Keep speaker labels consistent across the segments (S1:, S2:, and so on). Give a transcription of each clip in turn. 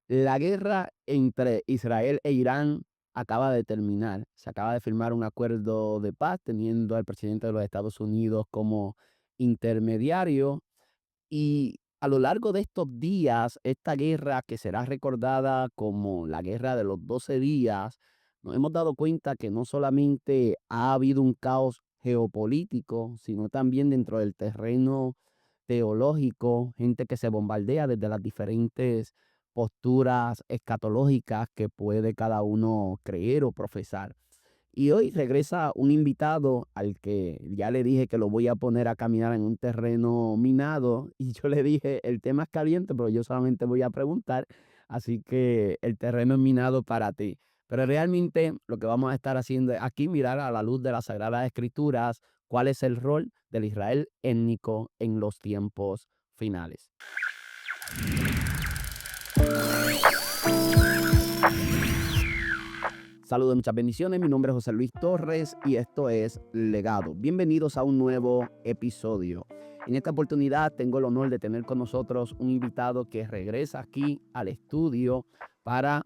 S1: La guerra entre Israel e Irán acaba de terminar. Se acaba de firmar un acuerdo de paz teniendo al presidente de los Estados Unidos como intermediario. Y a lo largo de estos días, esta guerra que será recordada como la guerra de los 12 días, nos hemos dado cuenta que no solamente ha habido un caos geopolítico, sino también dentro del terreno teológico, gente que se bombardea desde las diferentes posturas escatológicas que puede cada uno creer o profesar. Y hoy regresa un invitado al que ya le dije que lo voy a poner a caminar en un terreno minado y yo le dije, el tema es caliente, pero yo solamente voy a preguntar, así que el terreno es minado para ti. Pero realmente lo que vamos a estar haciendo es aquí mirar a la luz de las Sagradas Escrituras cuál es el rol del Israel étnico en los tiempos finales. Saludos, muchas bendiciones. Mi nombre es José Luis Torres y esto es Legado. Bienvenidos a un nuevo episodio. En esta oportunidad tengo el honor de tener con nosotros un invitado que regresa aquí al estudio para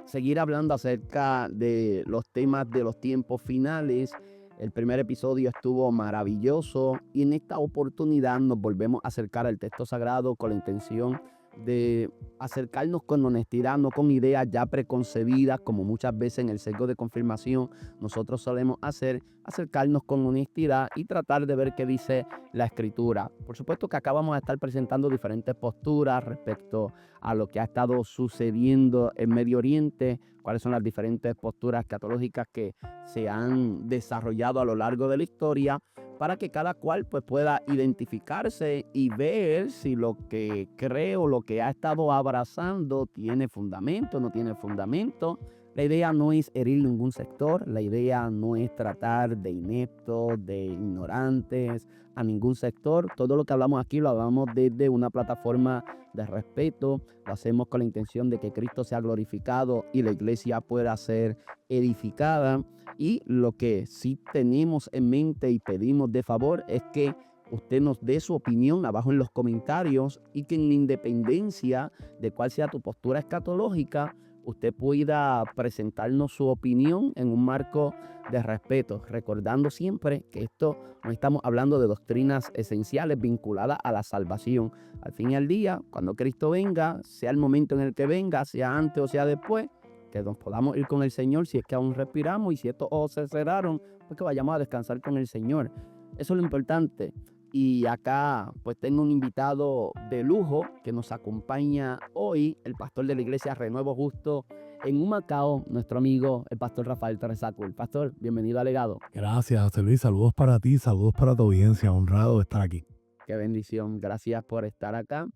S1: seguir hablando acerca de los temas de los tiempos finales. El primer episodio estuvo maravilloso y en esta oportunidad nos volvemos a acercar al texto sagrado con la intención de acercarnos con honestidad, no con ideas ya preconcebidas, como muchas veces en el sesgo de confirmación nosotros solemos hacer, acercarnos con honestidad y tratar de ver qué dice la escritura. Por supuesto que acá vamos a estar presentando diferentes posturas respecto a lo que ha estado sucediendo en Medio Oriente, cuáles son las diferentes posturas escatológicas que se han desarrollado a lo largo de la historia, para que cada cual pues pueda identificarse y ver si lo que cree o lo que ha estado abrazando tiene fundamento, no tiene fundamento. La idea no es herir ningún sector, la idea no es tratar de ineptos, de ignorantes a ningún sector. Todo lo que hablamos aquí lo hablamos desde una plataforma de respeto, lo hacemos con la intención de que Cristo sea glorificado y la iglesia pueda ser edificada. Y lo que sí tenemos en mente y pedimos de favor es que usted nos dé su opinión abajo en los comentarios y que en la independencia de cuál sea tu postura escatológica, usted pueda presentarnos su opinión en un marco de respeto, recordando siempre que esto no estamos hablando de doctrinas esenciales vinculadas a la salvación. Al fin y al día, cuando Cristo venga, sea el momento en el que venga, sea antes o sea después, que nos podamos ir con el Señor si es que aún respiramos y si estos ojos se cerraron, pues que vayamos a descansar con el Señor. Eso es lo importante. Y acá pues tengo un invitado de lujo que nos acompaña hoy, el pastor de la iglesia Renuevo Justo en Humacao, nuestro amigo el pastor Rafael Terresaco. El pastor, bienvenido al Legado.
S2: Gracias, José Luis. Saludos para ti, saludos para tu audiencia. Honrado de estar aquí.
S1: Qué bendición. Gracias por estar acá.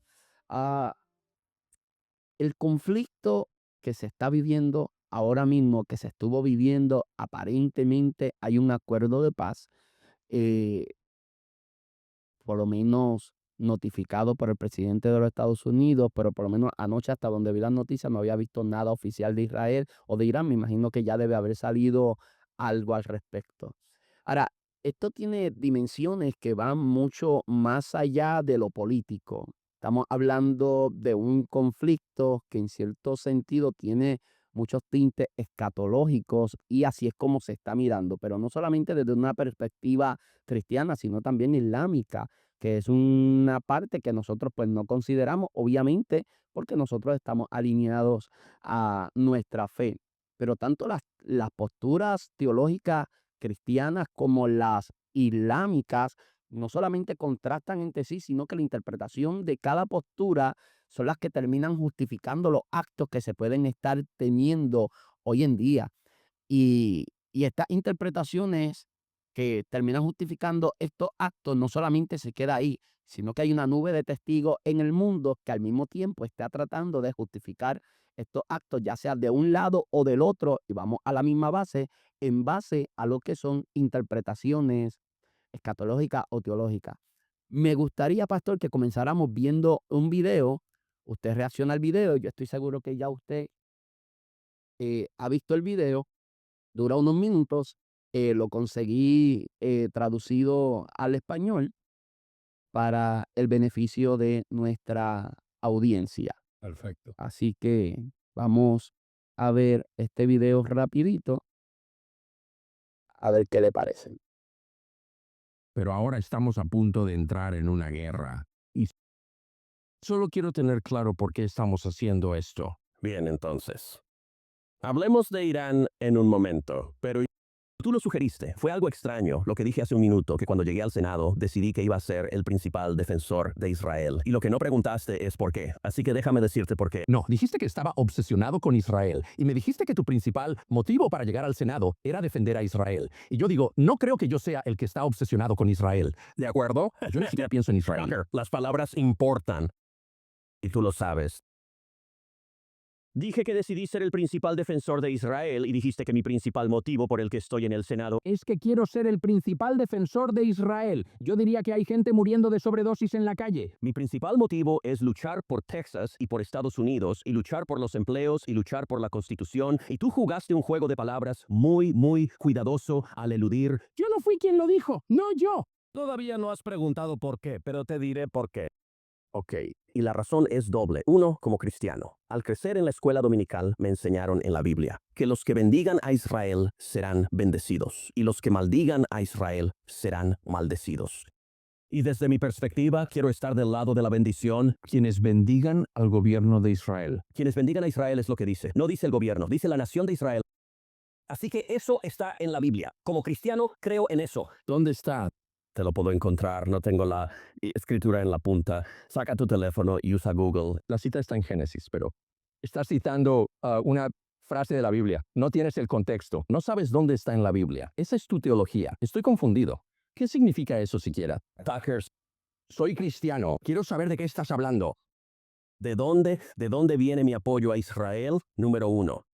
S1: Ah, el conflicto que se está viviendo ahora mismo, que se estuvo viviendo, aparentemente hay un acuerdo de paz, eh, por lo menos notificado por el presidente de los Estados Unidos, pero por lo menos anoche hasta donde vi las noticias no había visto nada oficial de Israel o de Irán. Me imagino que ya debe haber salido algo al respecto. Ahora, esto tiene dimensiones que van mucho más allá de lo político. Estamos hablando de un conflicto que en cierto sentido tiene muchos tintes escatológicos y así es como se está mirando, pero no solamente desde una perspectiva cristiana, sino también islámica, que es una parte que nosotros pues no consideramos, obviamente, porque nosotros estamos alineados a nuestra fe. Pero tanto las posturas teológicas cristianas como las islámicas no solamente contrastan entre sí, sino que la interpretación de cada postura son las que terminan justificando los actos que se pueden estar teniendo hoy en día. Y estas interpretaciones que terminan justificando estos actos no solamente se queda ahí, sino que hay una nube de testigos en el mundo que al mismo tiempo está tratando de justificar estos actos, ya sea de un lado o del otro, y vamos a la misma base, en base a lo que son interpretaciones escatológicas o teológicas. Me gustaría, pastor, que comenzáramos viendo un video. Usted reacciona al video, yo estoy seguro que ya usted ha visto el video, dura unos minutos, lo conseguí traducido al español para el beneficio de nuestra audiencia.
S2: Perfecto.
S1: Así que vamos a ver este video rapidito, a ver qué le parece.
S3: Pero ahora estamos a punto de entrar en una guerra. Y solo quiero tener claro por qué estamos haciendo esto.
S4: Bien, entonces. Hablemos de Irán en un momento, pero tú lo sugeriste. Fue algo extraño lo que dije hace un minuto, que cuando llegué al Senado decidí que iba a ser el principal defensor de Israel. Y lo que no preguntaste es por qué. Así que déjame decirte por qué.
S3: No, dijiste que estaba obsesionado con Israel y me dijiste que tu principal motivo para llegar al Senado era defender a Israel. Y yo digo, no creo que yo sea el que está obsesionado con Israel. ¿De acuerdo? Yo ni siquiera pienso en Israel.
S4: Tucker, las palabras importan. Y tú lo sabes. Dije que decidí ser el principal defensor de Israel y dijiste que mi principal motivo por el que estoy en el Senado
S3: Es que quiero ser el principal defensor de Israel. Yo diría que hay gente muriendo de sobredosis en la calle.
S4: Mi principal motivo es luchar por Texas y por Estados Unidos y luchar por los empleos y luchar por la Constitución. Y tú jugaste un juego de palabras muy cuidadoso al eludir.
S3: Yo no fui quien lo dijo, no yo.
S4: Todavía no has preguntado por qué, pero te diré por qué. Ok, y la razón es doble. Uno, como cristiano. Al crecer en la escuela dominical me enseñaron en la Biblia que los que bendigan a Israel serán bendecidos y los que maldigan a Israel serán maldecidos. Y desde mi perspectiva, quiero estar del lado de la bendición.
S3: Quienes bendigan al gobierno de Israel.
S4: Quienes bendigan a Israel es lo que dice. No dice el gobierno, dice la nación de Israel. Así que eso está en la Biblia. Como cristiano, creo en eso.
S3: ¿Dónde está?
S4: Te lo puedo encontrar, no tengo la escritura en la punta. Saca tu teléfono y usa Google.
S3: La cita está en Génesis, pero estás citando una frase de la Biblia. No tienes el contexto. No sabes dónde está en la Biblia. Esa es tu teología. Estoy confundido. ¿Qué significa eso siquiera?
S4: Tucker,
S3: Soy cristiano. Quiero saber de qué estás hablando.
S4: ¿de dónde viene mi apoyo a Israel? Número 1.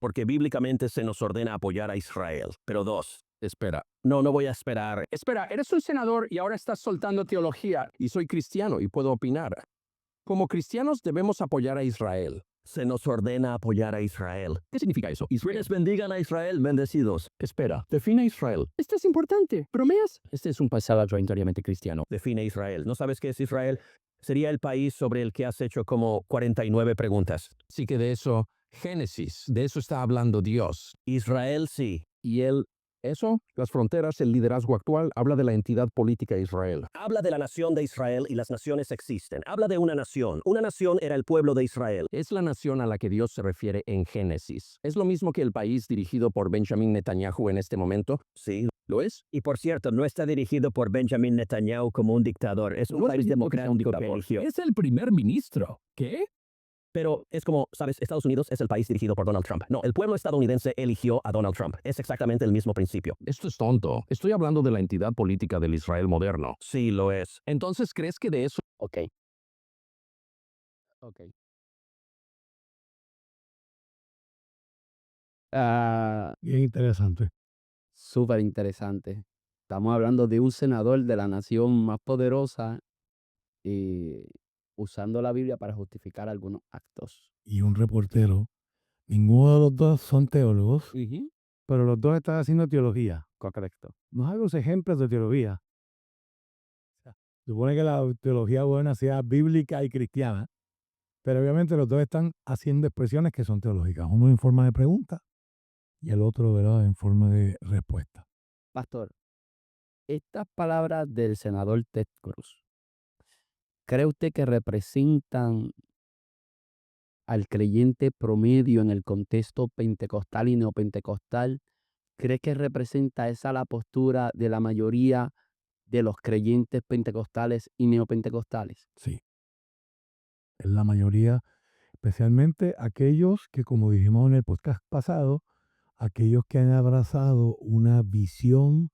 S4: Porque bíblicamente se nos ordena apoyar a Israel. Pero 2.
S3: Espera.
S4: No voy a esperar.
S3: Espera, eres un senador y ahora estás soltando teología. Y soy cristiano y puedo opinar. Como cristianos debemos apoyar a Israel.
S4: Se nos ordena apoyar a Israel.
S3: ¿Qué significa eso?
S4: Quienes bendigan a Israel, bendecidos.
S3: Espera, define Israel. Esto es importante. ¿Bromeas? Este es un pasaje mayoritariamente cristiano.
S4: Define Israel. ¿No sabes qué es Israel? Sería el país sobre el que has hecho como 49 preguntas.
S3: Así que de eso, Génesis, de eso está hablando Dios.
S4: Israel sí.
S3: Y eso, las fronteras, el liderazgo actual, habla de la entidad política de Israel.
S4: Habla de la nación de Israel y las naciones existen. Habla de una nación. Una nación era el pueblo de Israel.
S3: Es la nación a la que Dios se refiere en Génesis. ¿Es lo mismo que el país dirigido por Benjamin Netanyahu en este momento?
S4: Sí.
S3: ¿Lo es?
S4: Y por cierto, no está dirigido por Benjamin Netanyahu como un dictador. Es un
S3: No
S4: país
S3: es
S4: democrático que eligió.
S3: Es el primer ministro. ¿Qué?
S4: Pero es como, ¿sabes? Estados Unidos es el país dirigido por Donald Trump. No, el pueblo estadounidense eligió a Donald Trump. Es exactamente el mismo principio.
S3: Esto es tonto. Estoy hablando de la entidad política del Israel moderno.
S4: Sí, lo es.
S3: Entonces, ¿crees que de eso?
S1: Ok. Ok.
S2: Bien interesante.
S1: Súper interesante. Estamos hablando de un senador de la nación más poderosa y usando la Biblia para justificar algunos actos.
S2: Y un reportero. Ninguno de los dos son teólogos, pero los dos están haciendo teología.
S1: Correcto.
S2: No hay los ejemplos de teología. O sea, supone que la teología buena sea bíblica y cristiana, pero obviamente los dos están haciendo expresiones que son teológicas. Uno en forma de pregunta y el otro, ¿verdad?, en forma de respuesta.
S1: Pastor, estas palabras del senador Ted Cruz, ¿cree usted que representan al creyente promedio en el contexto pentecostal y neopentecostal? ¿Cree que representa esa la postura de la mayoría de los creyentes pentecostales y neopentecostales?
S2: Sí, es la mayoría, especialmente aquellos que, como dijimos en el podcast pasado, aquellos que han abrazado una visión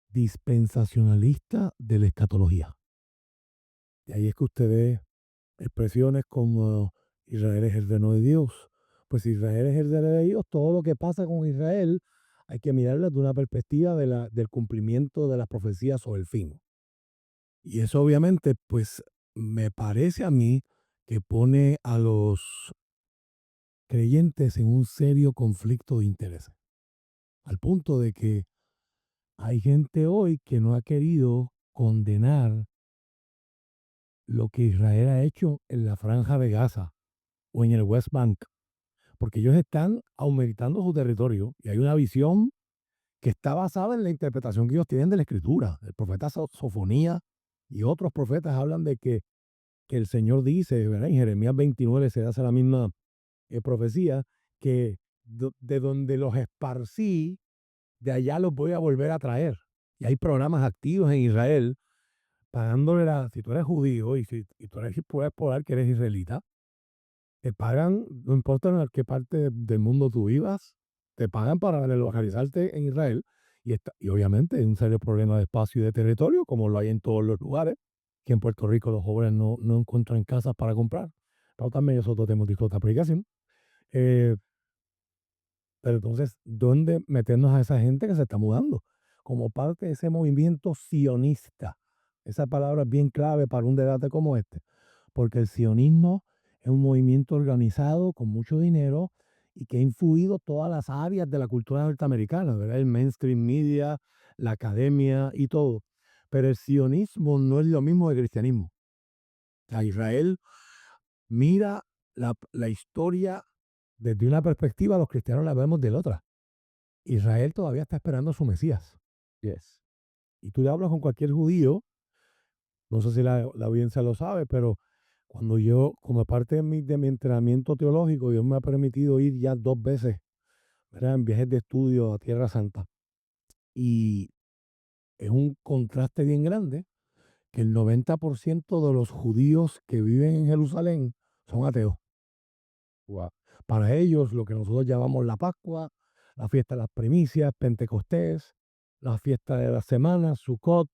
S2: dispensacionalista de la escatología. Y ahí es que usted ve expresiones como Israel es el reino de Dios. Pues si Israel es el reino de Dios, todo lo que pasa con Israel hay que mirarlo desde una perspectiva del cumplimiento de las profecías o el fin. Y eso obviamente, pues me parece a mí que pone a los creyentes en un serio conflicto de intereses. Al punto de que hay gente hoy que no ha querido condenar lo que Israel ha hecho en la franja de Gaza. o en el West Bank, porque ellos están aumentando su territorio y hay una visión que está basada en la interpretación que ellos tienen de la Escritura. El profeta Sofonía y otros profetas hablan de que el Señor dice, ¿verdad? En Jeremías 29 se hace la misma profecía, que de donde los esparcí, de allá los voy a volver a traer. Y hay programas activos en Israel pagándole si tú eres judío y tú puedes probar que eres israelita, te pagan, no importa en qué parte del mundo tú vivas, te pagan para localizarte en Israel. Y obviamente hay un serio problema de espacio y de territorio, como lo hay en todos los lugares, que en Puerto Rico los jóvenes no encuentran casas para comprar. Pero también nosotros tenemos otra aplicación. Eh, pero entonces, ¿dónde meternos a esa gente que se está mudando? Como parte de ese movimiento sionista. Esa palabra es bien clave para un debate como este, porque el sionismo es un movimiento organizado con mucho dinero y que ha influido todas las áreas de la cultura norteamericana, ¿verdad? El mainstream media, la academia y todo. Pero el sionismo no es lo mismo que el cristianismo. O sea, Israel mira la historia desde una perspectiva, los cristianos la vemos de la otra. Israel todavía está esperando a su Mesías.
S1: Yes.
S2: Y tú le hablas con cualquier judío, no sé si la audiencia lo sabe, pero cuando yo, como parte de mi entrenamiento teológico, Dios me ha permitido ir ya 2 veces, ¿verdad? En viajes de estudio a Tierra Santa. Y es un contraste bien grande que el 90% de los judíos que viven en Jerusalén son ateos.
S1: Wow.
S2: Para ellos, lo que nosotros llamamos la Pascua, la fiesta de las primicias, Pentecostés, la fiesta de las semanas, Sukkot,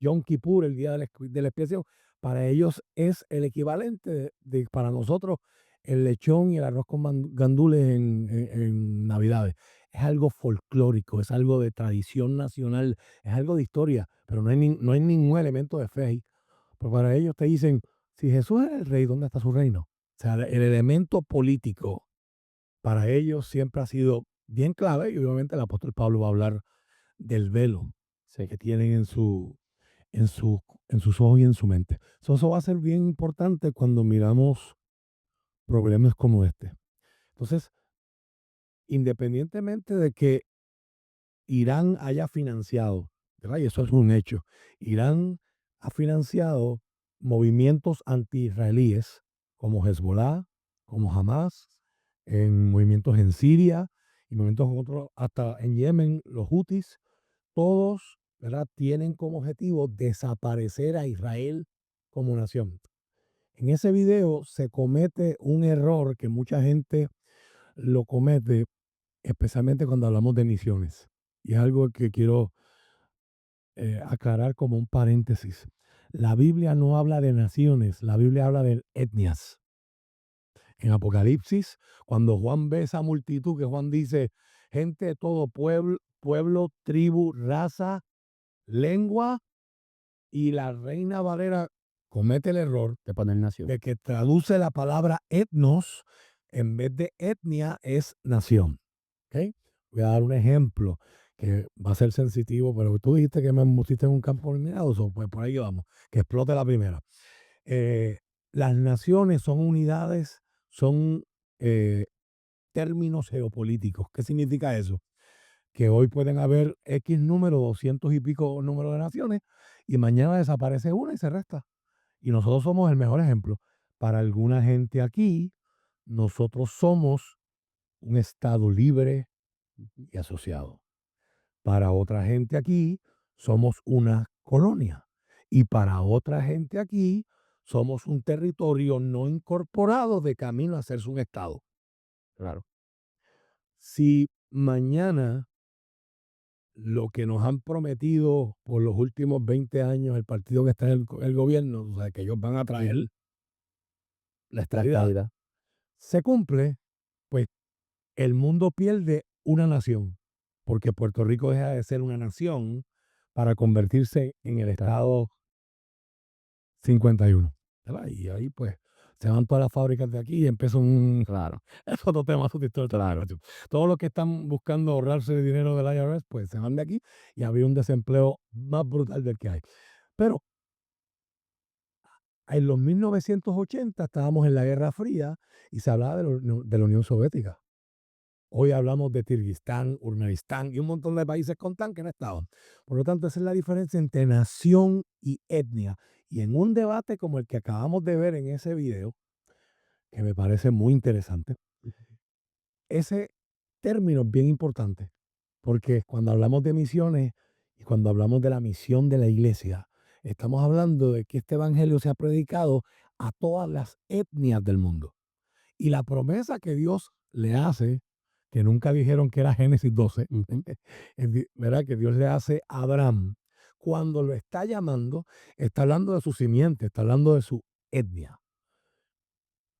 S2: Yom Kippur, el día de la expiación, para ellos es el equivalente para nosotros, el lechón y el arroz con gandules en Navidades. Es algo folclórico, es algo de tradición nacional, es algo de historia, pero no hay ningún elemento de fe ahí. Pero para ellos te dicen, si Jesús es el rey, ¿dónde está su reino? O sea, el elemento político para ellos siempre ha sido bien clave, y obviamente el apóstol Pablo va a hablar del velo
S1: Sí.
S2: que tienen en, su, en sus ojos y en su mente. Eso va a ser bien importante cuando miramos problemas como este. Entonces, independientemente de que Irán haya financiado, ¿verdad? Y eso es un hecho, Irán ha financiado movimientos anti-israelíes como Hezbollah, como Hamas, en movimientos en Siria y movimientos otros, hasta en Yemen, los Houthis, todos, ¿verdad? Tienen como objetivo desaparecer a Israel como nación. En ese video se comete un error que mucha gente lo comete, especialmente cuando hablamos de misiones. Y es algo que quiero aclarar como un paréntesis. La Biblia no habla de naciones, la Biblia habla de etnias. En Apocalipsis, cuando Juan ve esa multitud, que Juan dice, gente de todo pueblo, tribu, raza, lengua, y la Reina Valera comete el error
S1: De poner nación.
S2: de que traduce la palabra etnos, en vez de etnia, es nación. ¿Ok? Voy a dar un ejemplo que va a ser sensitivo, pero tú dijiste que me pusiste en un campo minado, pues por ahí vamos, que explote la primera. Las naciones son unidades, son términos geopolíticos. ¿Qué significa eso? Que hoy pueden haber X número, 200 y pico número de naciones, y mañana desaparece una y se resta. Y nosotros somos el mejor ejemplo. Para alguna gente aquí, nosotros somos un estado libre y asociado. Para otra gente aquí, somos una colonia. Y para otra gente aquí, somos un territorio no incorporado de camino a hacerse un estado.
S1: Claro.
S2: Si mañana lo que nos han prometido por los últimos 20 años el partido que está en el gobierno, o sea, que ellos van a traer la
S1: La
S2: estabilidad,
S1: estadidad.
S2: se cumple, pues el mundo pierde una nación, porque Puerto Rico deja de ser una nación para convertirse en el estado 51. ¿Verdad? Y ahí pues se van todas las fábricas de aquí y empieza
S1: Claro.
S2: es otro tema, otra historia.
S1: Claro.
S2: Todos los que están buscando ahorrarse el dinero del IRS, pues se van de aquí y habría un desempleo más brutal del que hay. Pero En los 1980 estábamos en la Guerra Fría y se hablaba de la Unión Soviética. Hoy hablamos de Kirguistán, Uzbekistán y un montón de países con tan que no estaban. Por lo tanto, esa es la diferencia entre nación y etnia. Y en un debate como el que acabamos de ver en ese video, que me parece muy interesante, ese término es bien importante, porque cuando hablamos de misiones y cuando hablamos de la misión de la iglesia, estamos hablando de que este evangelio se ha predicado a todas las etnias del mundo. Y la promesa que Dios le hace, que nunca dijeron que era Génesis 12, ¿verdad? Que Dios le hace a Abraham, cuando lo está llamando, está hablando de su simiente, está hablando de su etnia.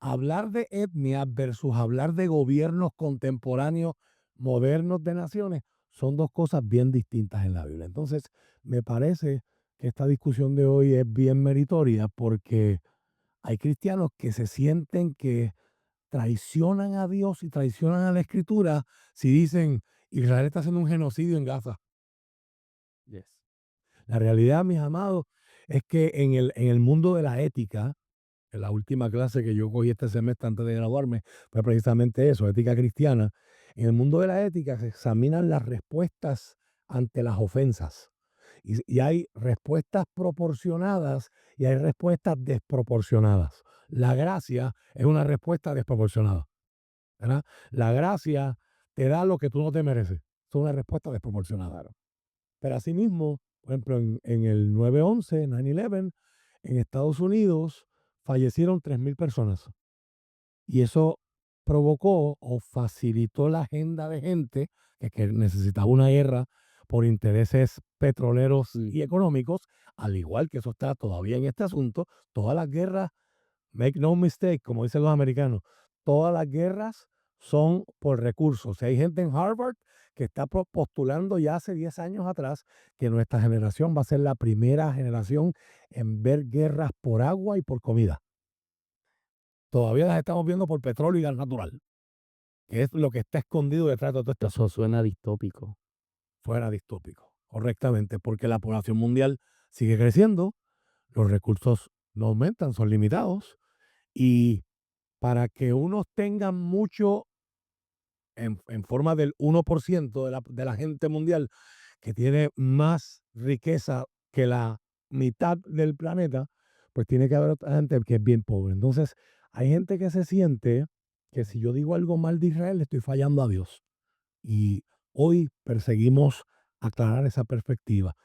S2: Hablar de etnia versus hablar de gobiernos contemporáneos, modernos de naciones, son dos cosas bien distintas en la Biblia. Entonces, me parece que esta discusión de hoy es bien meritoria porque hay cristianos que se sienten que traicionan a Dios y traicionan a la Escritura si dicen Israel está haciendo un genocidio en Gaza.
S1: Yes.
S2: La realidad, mis amados, es que en el mundo de la ética, en la última clase que yo cogí este semestre antes de graduarme, fue precisamente eso, ética cristiana. En el mundo de la ética se examinan las respuestas ante las ofensas. Y hay respuestas proporcionadas y hay respuestas desproporcionadas. La gracia es una respuesta desproporcionada, ¿verdad? La gracia te da lo que tú no te mereces. Es una respuesta desproporcionada. Pero asimismo, por ejemplo, en el 9/11, 9/11, en Estados Unidos fallecieron 3.000 personas. Y eso provocó o facilitó la agenda de gente que necesitaba una guerra por intereses petroleros y económicos, al igual que eso está todavía en este asunto. Todas las guerras, make no mistake, como dicen los americanos, todas las guerras son por recursos. Si hay gente en Harvard que está postulando ya hace 10 años atrás que nuestra generación va a ser la primera generación en ver guerras por agua y por comida. Todavía las estamos viendo por petróleo y gas natural, que es lo que está escondido detrás de todo esto.
S1: Eso suena distópico.
S2: Fuera distópico, correctamente, porque la población mundial sigue creciendo, los recursos no aumentan, son limitados, y para que unos tengan mucho en forma del 1% de la gente mundial que tiene más riqueza que la mitad del planeta, pues tiene que haber otra gente que es bien pobre. Entonces, hay gente que se siente que si yo digo algo mal de Israel, le estoy fallando a Dios. Y hoy perseguimos aclarar esa perspectiva.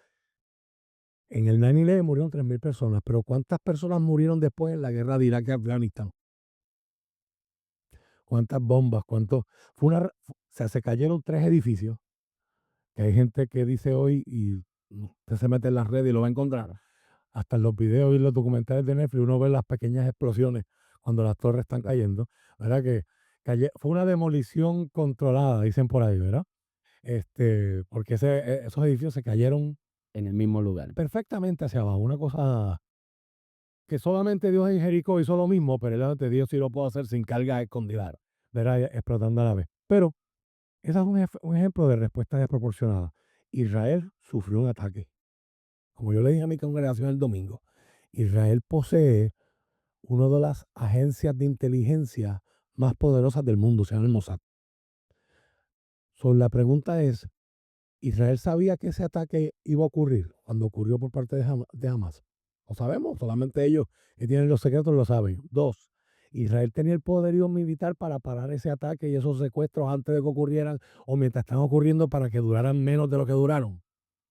S2: En el 9/11 murieron 3.000 personas, pero ¿cuántas personas murieron después en la guerra de Irak y Afganistán? ¿Cuántas bombas? ¿Cuántos? O sea, se cayeron 3 edificios, que hay gente que dice hoy, y usted se mete en las redes y lo va a encontrar, hasta en los videos y los documentales de Netflix, uno ve las pequeñas explosiones cuando las torres están cayendo, ¿verdad? Que fue una demolición controlada, dicen por ahí, ¿verdad? Porque esos edificios se cayeron
S1: En el mismo lugar.
S2: perfectamente hacia abajo. Una cosa que solamente Dios en Jericó hizo lo mismo, pero delante de Dios sí lo puede hacer sin carga escondida, ¿verdad? Explotando a la vez. Pero ese es un ejemplo de respuesta desproporcionada. Israel sufrió un ataque. Como yo le dije a mi congregación el domingo, Israel posee una de las agencias de inteligencia más poderosas del mundo, se llama el Mossad. La pregunta es, ¿Israel sabía que ese ataque iba a ocurrir cuando ocurrió por parte de Hamas? No sabemos, solamente ellos que tienen los secretos lo saben. 2, Israel tenía el poderío militar para parar ese ataque y esos secuestros antes de que ocurrieran o mientras están ocurriendo para que duraran menos de lo que duraron.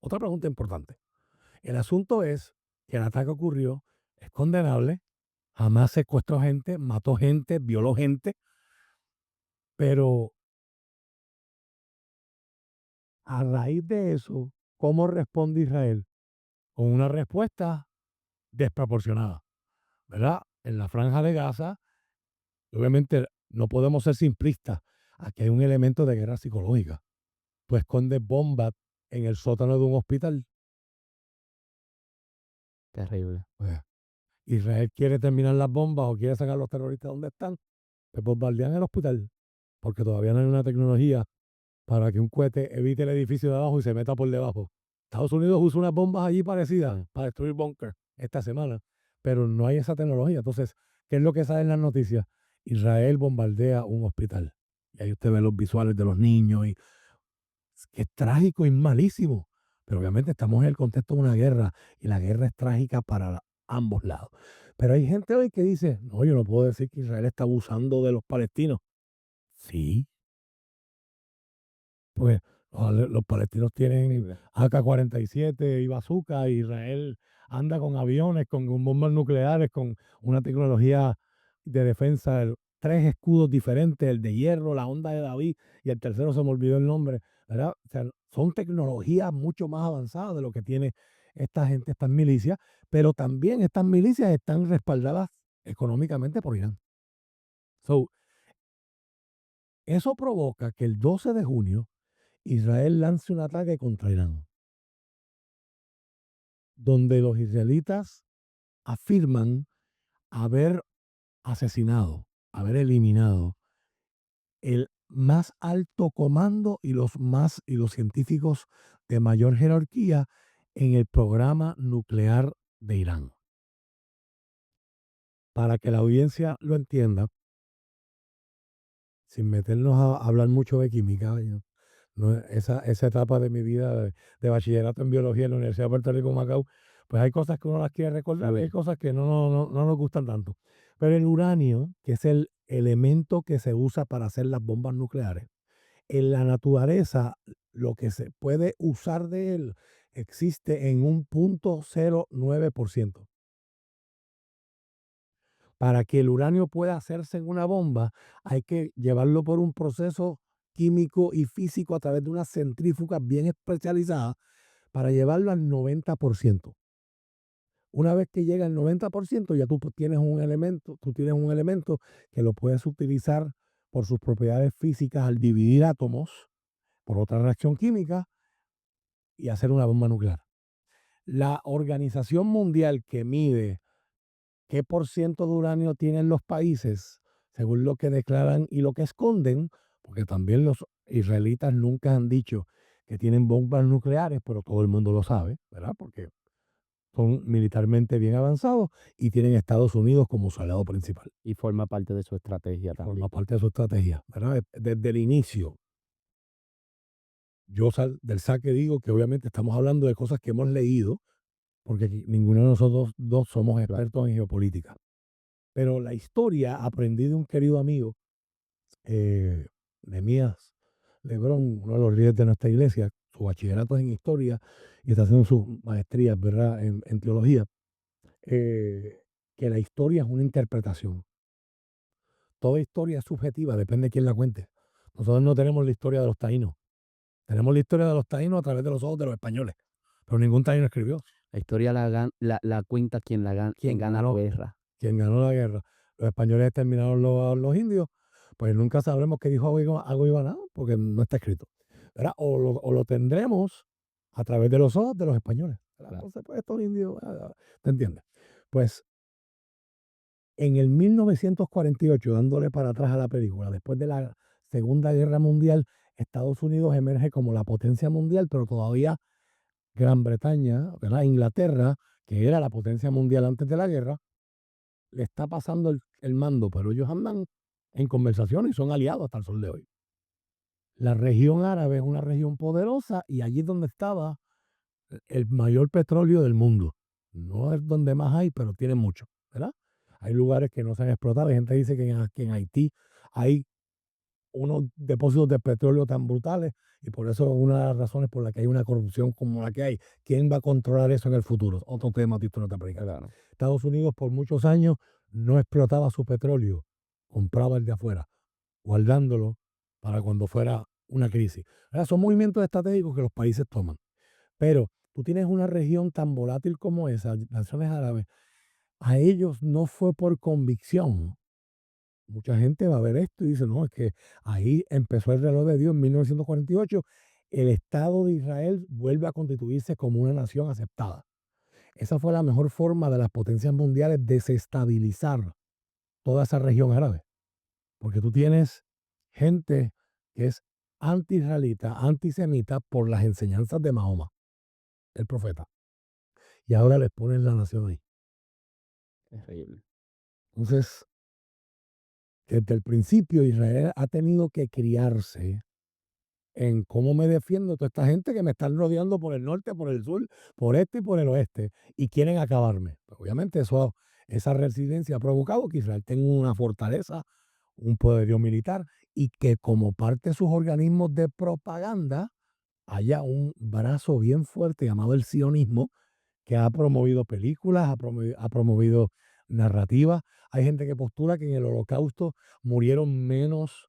S2: Otra pregunta importante. El asunto es que el ataque ocurrió, es condenable, Hamas secuestró gente, mató gente, violó gente, pero a raíz de eso, ¿cómo responde Israel? Con una respuesta desproporcionada, ¿verdad? En la franja de Gaza, obviamente no podemos ser simplistas. Aquí hay un elemento de guerra psicológica. Tú escondes bombas en el sótano de un hospital.
S1: Terrible.
S2: Pues, Israel quiere terminar las bombas o quiere sacar a los terroristas donde están, pues bombardean el hospital, porque todavía no hay una tecnología para que un cohete evite el edificio de abajo y se meta por debajo. Estados Unidos usa unas bombas allí parecidas para destruir búnker esta semana, pero no hay esa tecnología. Entonces, ¿qué es lo que sale en las noticias? Israel bombardea un hospital. Y ahí usted ve los visuales de los niños y que es trágico y malísimo. Pero obviamente estamos en el contexto de una guerra y la guerra es trágica para ambos lados. Pero hay gente hoy que dice, no, yo no puedo decir que Israel está abusando de los palestinos. Sí, pues los palestinos tienen AK-47 y bazooka, y Israel anda con aviones, con bombas nucleares, con una tecnología de defensa, 3 escudos diferentes, el de hierro, la onda de David, y el tercero se me olvidó el nombre, ¿verdad? O sea, son tecnologías mucho más avanzadas de lo que tiene esta gente, estas milicias, pero también estas milicias están respaldadas económicamente por Irán. So, eso provoca que el 12 de junio Israel lance un ataque contra Irán, donde los israelitas afirman haber asesinado, haber eliminado el más alto comando y los científicos de mayor jerarquía en el programa nuclear de Irán. Para que la audiencia lo entienda, sin meternos a hablar mucho de química, no, esa etapa de mi vida de bachillerato en biología en la Universidad de Puerto Rico, Macao, pues hay cosas que uno las quiere recordar y hay cosas que no nos gustan tanto. Pero el uranio, que es el elemento que se usa para hacer las bombas nucleares, en la naturaleza lo que se puede usar de él existe en un 0.09%. Para que el uranio pueda hacerse en una bomba, hay que llevarlo por un proceso químico y físico a través de unas centrífugas bien especializadas para llevarlo al 90%. Una vez que llega al 90%, ya tú tienes un elemento que lo puedes utilizar por sus propiedades físicas al dividir átomos por otra reacción química y hacer una bomba nuclear. La organización mundial que mide qué por ciento de uranio tienen los países, según lo que declaran y lo que esconden, porque también los israelitas nunca han dicho que tienen bombas nucleares, pero todo el mundo lo sabe, ¿verdad? Porque son militarmente bien avanzados y tienen Estados Unidos como su aliado principal.
S1: Y forma parte de su estrategia también.
S2: Forma parte de su estrategia, ¿verdad? Desde el inicio. Yo del saque digo que obviamente estamos hablando de cosas que hemos leído, porque ninguno de nosotros dos somos expertos en geopolítica. Pero la historia aprendí de un querido amigo, Nehemías Lebrón, uno de los líderes de nuestra iglesia. Su bachillerato es en historia y está haciendo sus maestrías, ¿verdad?, en teología. Que la historia es una interpretación. Toda historia es subjetiva, depende de quién la cuente. Nosotros no tenemos la historia de los taínos. Tenemos la historia de los taínos a través de los ojos de los españoles, pero ningún taíno escribió.
S1: La historia la cuenta quien gana la guerra.
S2: Quien ganó la guerra. Los españoles exterminaron los indios, pues nunca sabremos qué dijo Aguibanado, porque no está escrito, ¿verdad? O lo tendremos a través de los ojos de los españoles, ¿verdad?
S1: Claro.
S2: Entonces, pues estos indios, ¿te entiendes? Pues en el 1948, dándole para atrás a la película, después de la Segunda Guerra Mundial, Estados Unidos emerge como la potencia mundial, pero todavía Gran Bretaña, ¿verdad?, Inglaterra, que era la potencia mundial antes de la guerra, le está pasando el mando, pero ellos andan en conversaciones y son aliados hasta el sol de hoy. La región árabe es una región poderosa y allí es donde estaba el mayor petróleo del mundo. No es donde más hay, pero tiene mucho, ¿verdad? Hay lugares que no se han explotado. Hay gente que dice que en Haití hay unos depósitos de petróleo tan brutales y por eso es una de las razones por las que hay una corrupción como la que hay. ¿Quién va a controlar eso en el futuro? Otro tema de historia norteamericana.
S1: Claro.
S2: Estados Unidos por muchos años no explotaba su petróleo, compraba el de afuera, guardándolo para cuando fuera una crisis. Ahora, son movimientos estratégicos que los países toman. Pero tú tienes una región tan volátil como esa, naciones árabes, a ellos no fue por convicción. Mucha gente va a ver esto y dice, no, es que ahí empezó el reloj de Dios en 1948. El Estado de Israel vuelve a constituirse como una nación aceptada. Esa fue la mejor forma de las potencias mundiales desestabilizar toda esa región árabe. Porque tú tienes gente que es anti-israelita, antisemita por las enseñanzas de Mahoma, el profeta. Y ahora les ponen la nación ahí.
S1: Terrible.
S2: Entonces, desde el principio Israel ha tenido que criarse en cómo me defiendo de toda esta gente que me están rodeando por el norte, por el sur, por este y por el oeste, y quieren acabarme. Pues obviamente esa resistencia ha provocado que Israel tenga una fortaleza, un poderío militar, y que como parte de sus organismos de propaganda haya un brazo bien fuerte llamado el sionismo, que ha promovido películas, ha promovido narrativas. Hay gente que postula que en el Holocausto murieron menos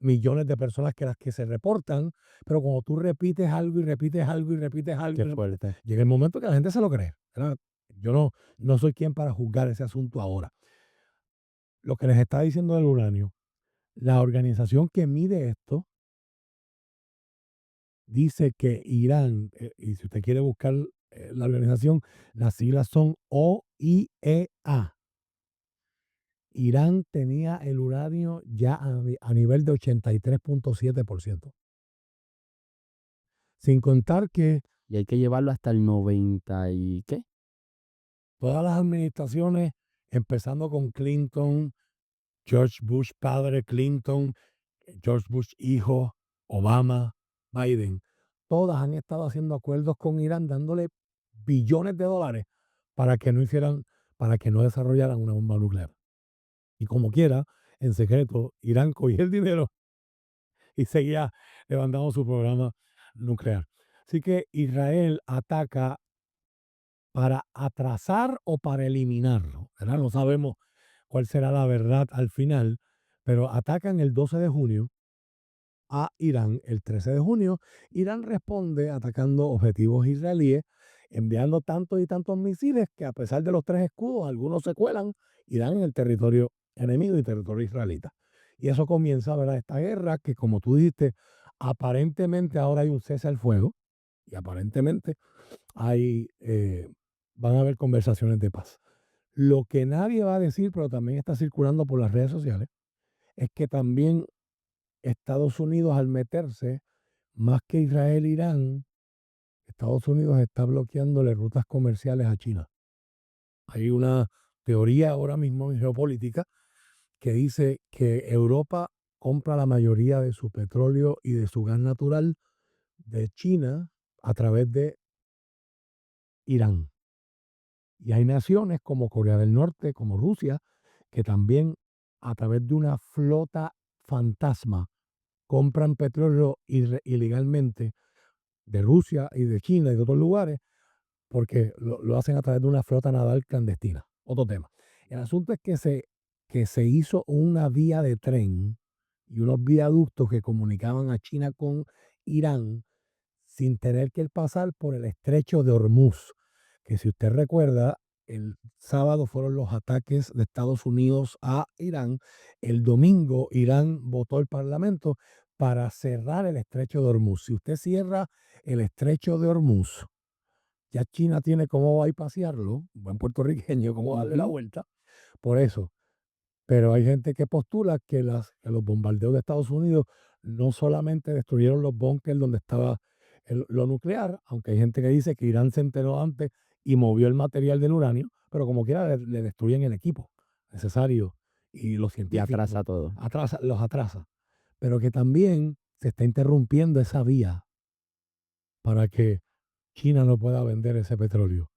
S2: millones de personas que las que se reportan, pero cuando tú repites algo y repites algo y repites algo,
S1: Qué fuerte.
S2: llega el momento que la gente se lo cree, ¿verdad? Yo no soy quien para juzgar ese asunto ahora. Lo que les está diciendo del uranio, la organización que mide esto dice que Irán, y si usted quiere buscar la organización, las siglas son OIEA. Irán tenía el uranio ya a nivel de 83.7%. Sin contar que
S1: Y hay que llevarlo hasta el 90 y ¿qué?
S2: todas las administraciones, empezando con Clinton, George Bush padre, Clinton, George Bush hijo, Obama, Biden, todas han estado haciendo acuerdos con Irán dándole billones de dólares para que para que no desarrollaran una bomba nuclear. Y como quiera, en secreto, Irán cogía el dinero y seguía levantando su programa nuclear. Así que Israel ataca para atrasar o para eliminarlo, ¿verdad? No sabemos cuál será la verdad al final, pero atacan el 12 de junio a Irán. El 13 de junio, Irán responde atacando objetivos israelíes, enviando tantos y tantos misiles que a pesar de los 3 escudos, algunos se cuelan y dan en el territorio enemigo y territorio israelita. Y eso comienza, ¿verdad? Esta guerra que, como tú dijiste, aparentemente ahora hay un cese al fuego y aparentemente van a haber conversaciones de paz. Lo que nadie va a decir, pero también está circulando por las redes sociales, es que también Estados Unidos, al meterse, más que Israel e Irán, Estados Unidos está bloqueándole rutas comerciales a China. Hay una teoría ahora mismo en geopolítica que dice que Europa compra la mayoría de su petróleo y de su gas natural de China a través de Irán. Y hay naciones como Corea del Norte, como Rusia, que también a través de una flota fantasma compran petróleo ilegalmente de Rusia y de China y de otros lugares porque lo hacen a través de una flota naval clandestina. Otro tema. El asunto es que se hizo una vía de tren y unos viaductos que comunicaban a China con Irán sin tener que pasar por el estrecho de Hormuz, que si usted recuerda, el sábado fueron los ataques de Estados Unidos a Irán. El domingo Irán votó el Parlamento para cerrar el estrecho de Hormuz. Si usted cierra el estrecho de Hormuz, ya China tiene cómo bypasearlo, buen puertorriqueño, cómo darle la vuelta. Por eso, pero hay gente que postula que los bombardeos de Estados Unidos no solamente destruyeron los búnkeres donde estaba lo nuclear, aunque hay gente que dice que Irán se enteró antes y movió el material del uranio, pero como quiera le destruyen el equipo necesario y los
S1: Y
S2: científicos.
S1: atrasa todo.
S2: Los atrasa. Pero que también se está interrumpiendo esa vía para que China no pueda vender ese petróleo.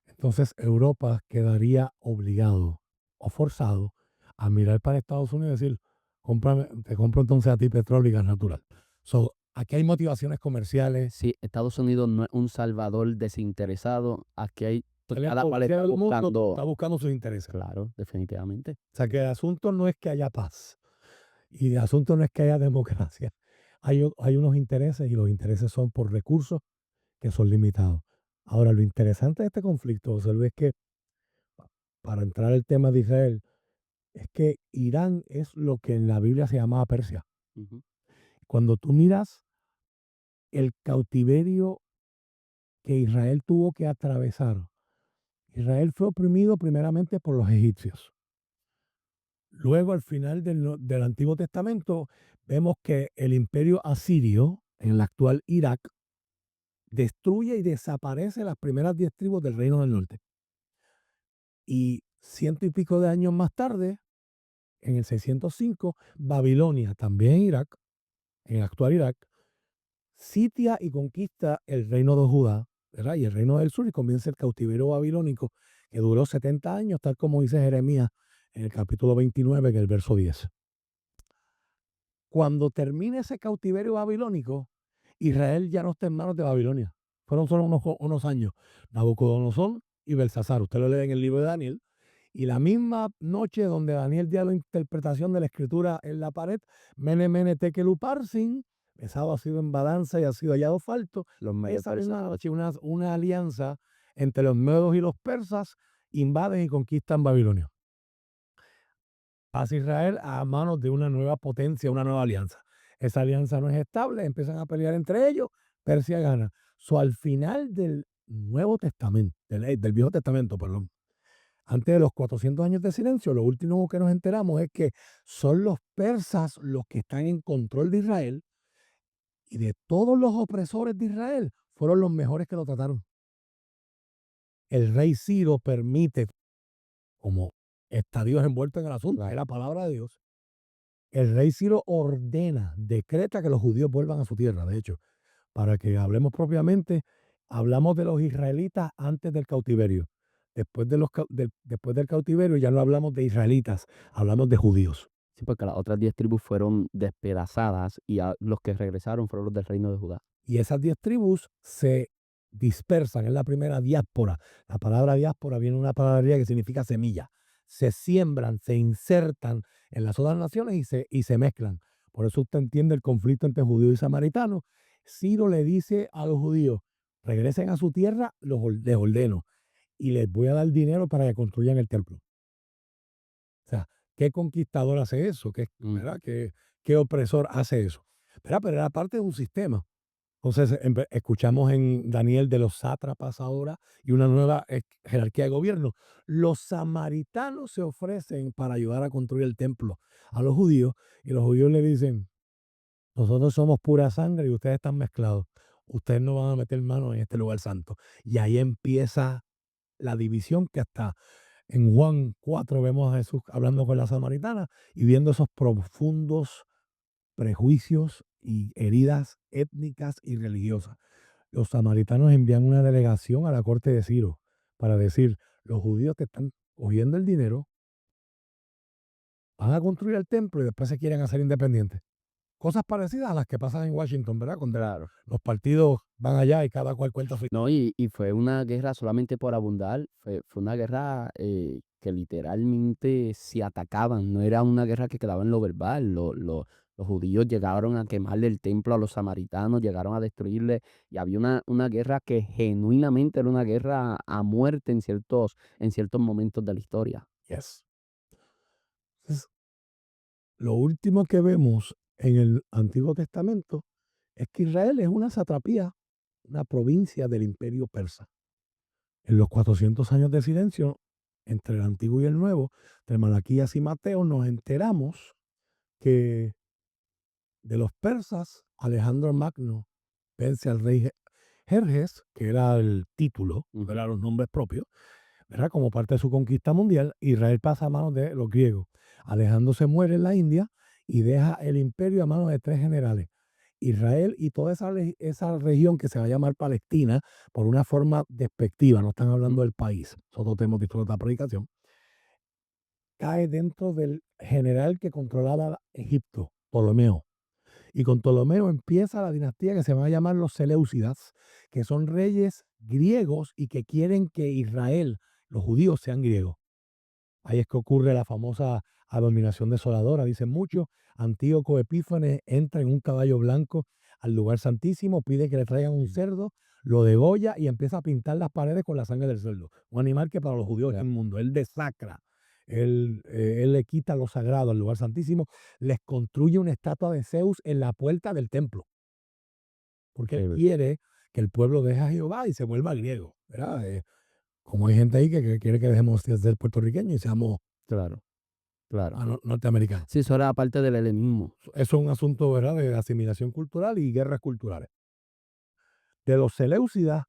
S2: Entonces Europa quedaría obligado o forzado a mirar para Estados Unidos y decir, te compro entonces a ti petróleo y gas natural. So, aquí hay motivaciones comerciales.
S1: Sí, Estados Unidos no es un salvador desinteresado. Aquí hay, cada cual
S2: Todo
S1: está
S2: el mundo está
S1: buscando.
S2: buscando sus intereses.
S1: Claro, definitivamente.
S2: O sea, que el asunto no es que haya paz y el asunto no es que haya democracia. Hay unos intereses y los intereses son por recursos que son limitados. Ahora, lo interesante de este conflicto, José Luis, es que para entrar al tema de Israel, es que Irán es lo que en la Biblia se llamaba Persia.
S1: Ujú.
S2: Cuando tú miras el cautiverio que Israel tuvo que atravesar, Israel fue oprimido primeramente por los egipcios. Luego, al final del Antiguo Testamento, vemos que el imperio asirio, en el actual Irak, destruye y desaparece las primeras 10 tribus del Reino del Norte. Y ciento y pico de años más tarde, en el 605, Babilonia, también en Irak, en el actual Irak, sitia y conquista el reino de Judá, ¿verdad? Y el reino del sur, y comienza el cautiverio babilónico, que duró 70 años, tal como dice Jeremías en el capítulo 29, en el verso 10. Cuando termine ese cautiverio babilónico, Israel ya no está en manos de Babilonia. Fueron solo unos años. Nabucodonosor y Belsasar. Usted lo lee en el libro de Daniel. Y la misma noche donde Daniel dio la interpretación de la escritura en la pared, Mene, Mene, Tekel, Uparsin, pesado ha sido en balanza y ha sido hallado falto.
S1: Los medios
S2: Esa misma
S1: persas.
S2: noche, una alianza entre los medos y los persas invaden y conquistan Babilonia. Pasa Israel a manos de una nueva potencia, una nueva alianza. Esa alianza no es estable, empiezan a pelear entre ellos, Persia gana. Al final del Nuevo Testamento, del Viejo Testamento, perdón, antes de los 400 años de silencio, lo último que nos enteramos es que son los persas los que están en control de Israel, y de todos los opresores de Israel, fueron los mejores que lo trataron. El rey Ciro permite, como está Dios envuelto en el asunto, es la palabra de Dios. El rey Ciro ordena, decreta que los judíos vuelvan a su tierra. De hecho, para que hablemos propiamente, hablamos de los israelitas antes del cautiverio. Después del cautiverio ya no hablamos de israelitas, hablamos de judíos.
S1: Sí, porque las otras 10 tribus fueron despedazadas y los que regresaron fueron los del reino de Judá.
S2: Y esas 10 tribus se dispersan, es la primera diáspora. La palabra diáspora viene de una palabra griega que significa semilla. Se siembran, se insertan en las otras naciones y se mezclan. Por eso usted entiende el conflicto entre judíos y samaritanos. Ciro le dice a los judíos, regresen a su tierra, les ordeno, y les voy a dar dinero para que construyan el templo. O sea, ¿qué conquistador hace eso? ¿Verdad? ¿Qué opresor hace eso? ¿Verdad? Pero era parte de un sistema. Entonces, escuchamos en Daniel de los sátrapas ahora y una nueva jerarquía de gobierno. Los samaritanos se ofrecen para ayudar a construir el templo a los judíos, y los judíos le dicen, nosotros somos pura sangre y ustedes están mezclados. Ustedes no van a meter mano en este lugar santo. Y ahí empieza la división, que hasta en Juan 4 vemos a Jesús hablando con la samaritana y viendo esos profundos prejuicios y heridas étnicas y religiosas. Los samaritanos envían una delegación a la corte de Ciro para decir, los judíos te están cogiendo el dinero, van a construir el templo y después se quieren hacer independientes. Cosas parecidas a las que pasan en Washington, ¿verdad? Cuando los partidos van allá y cada cual cuenta su...
S1: No, y fue una guerra solamente por abundar, fue una guerra que literalmente se atacaban, no era una guerra que quedaba en lo verbal. Los judíos llegaron a quemarle el templo a los samaritanos, llegaron a destruirle, y había una guerra que genuinamente era una guerra a muerte en ciertos momentos de la historia.
S2: Yes. Entonces, lo último que vemos en el Antiguo Testamento es que Israel es una satrapía, una provincia del imperio persa. En los 400 años de silencio entre el Antiguo y el Nuevo, entre Malaquías y Mateo, nos enteramos que de los persas, Alejandro Magno vence al rey Jerjes, que era el título, eran los nombres propios, ¿verdad? Como parte de su conquista mundial. Israel pasa a manos de los griegos. Alejandro se muere en la India y deja el imperio a manos de 3 generales. Israel y toda esa región que se va a llamar Palestina, por una forma despectiva, no están hablando del país, nosotros tenemos visto otra predicación, cae dentro del general que controlaba Egipto, Ptolomeo. Y con Ptolomeo empieza la dinastía que se va a llamar los Seleucidas, que son reyes griegos y que quieren que Israel, los judíos, sean griegos. Ahí es que ocurre la famosa abominación desoladora, dicen muchos. Antíoco Epífanes entra en un caballo blanco al lugar santísimo, pide que le traigan un cerdo, lo degolla y empieza a pintar las paredes con la sangre del cerdo. Un animal que para los judíos es inmundo. Él desacra, él le quita lo sagrado al lugar santísimo, les construye una estatua de Zeus en la puerta del templo, porque él quiere que el pueblo deje a Jehová y se vuelva griego, ¿verdad? Como hay gente ahí que quiere que dejemos de ser puertorriqueños y seamos
S1: Claro, claro.
S2: norteamericanos.
S1: Sí, eso era parte del helenismo.
S2: Eso es un asunto, ¿verdad?, de asimilación cultural y guerras culturales. De los Seleucidas,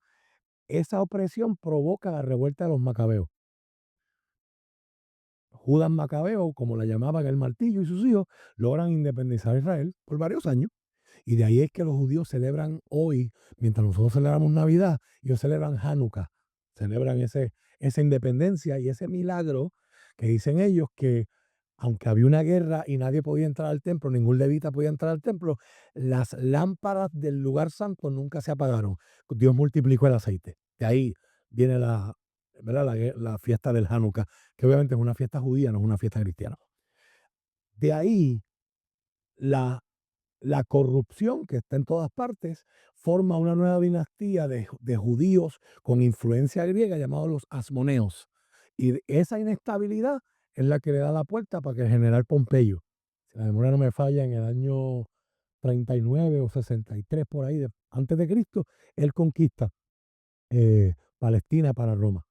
S2: esa opresión provoca la revuelta de los macabeos. Judas Macabeo, como la llamaban el martillo, y sus hijos logran independizar a Israel por varios años. Y de ahí es que los judíos celebran hoy, mientras nosotros celebramos Navidad, ellos celebran Hanukkah, celebran esa independencia y ese milagro que dicen ellos que aunque había una guerra y nadie podía entrar al templo, ningún levita podía entrar al templo, las lámparas del lugar santo nunca se apagaron. Dios multiplicó el aceite. De ahí viene ¿verdad? La fiesta del Hanukkah, que obviamente es una fiesta judía, no es una fiesta cristiana. De ahí la corrupción que está en todas partes forma una nueva dinastía de judíos con influencia griega llamados los asmoneos. Y esa inestabilidad es la que le da la puerta para que el general Pompeyo, si la memoria no me falla, en el año 39 o 63 por ahí, antes de Cristo, él conquista Palestina para Roma.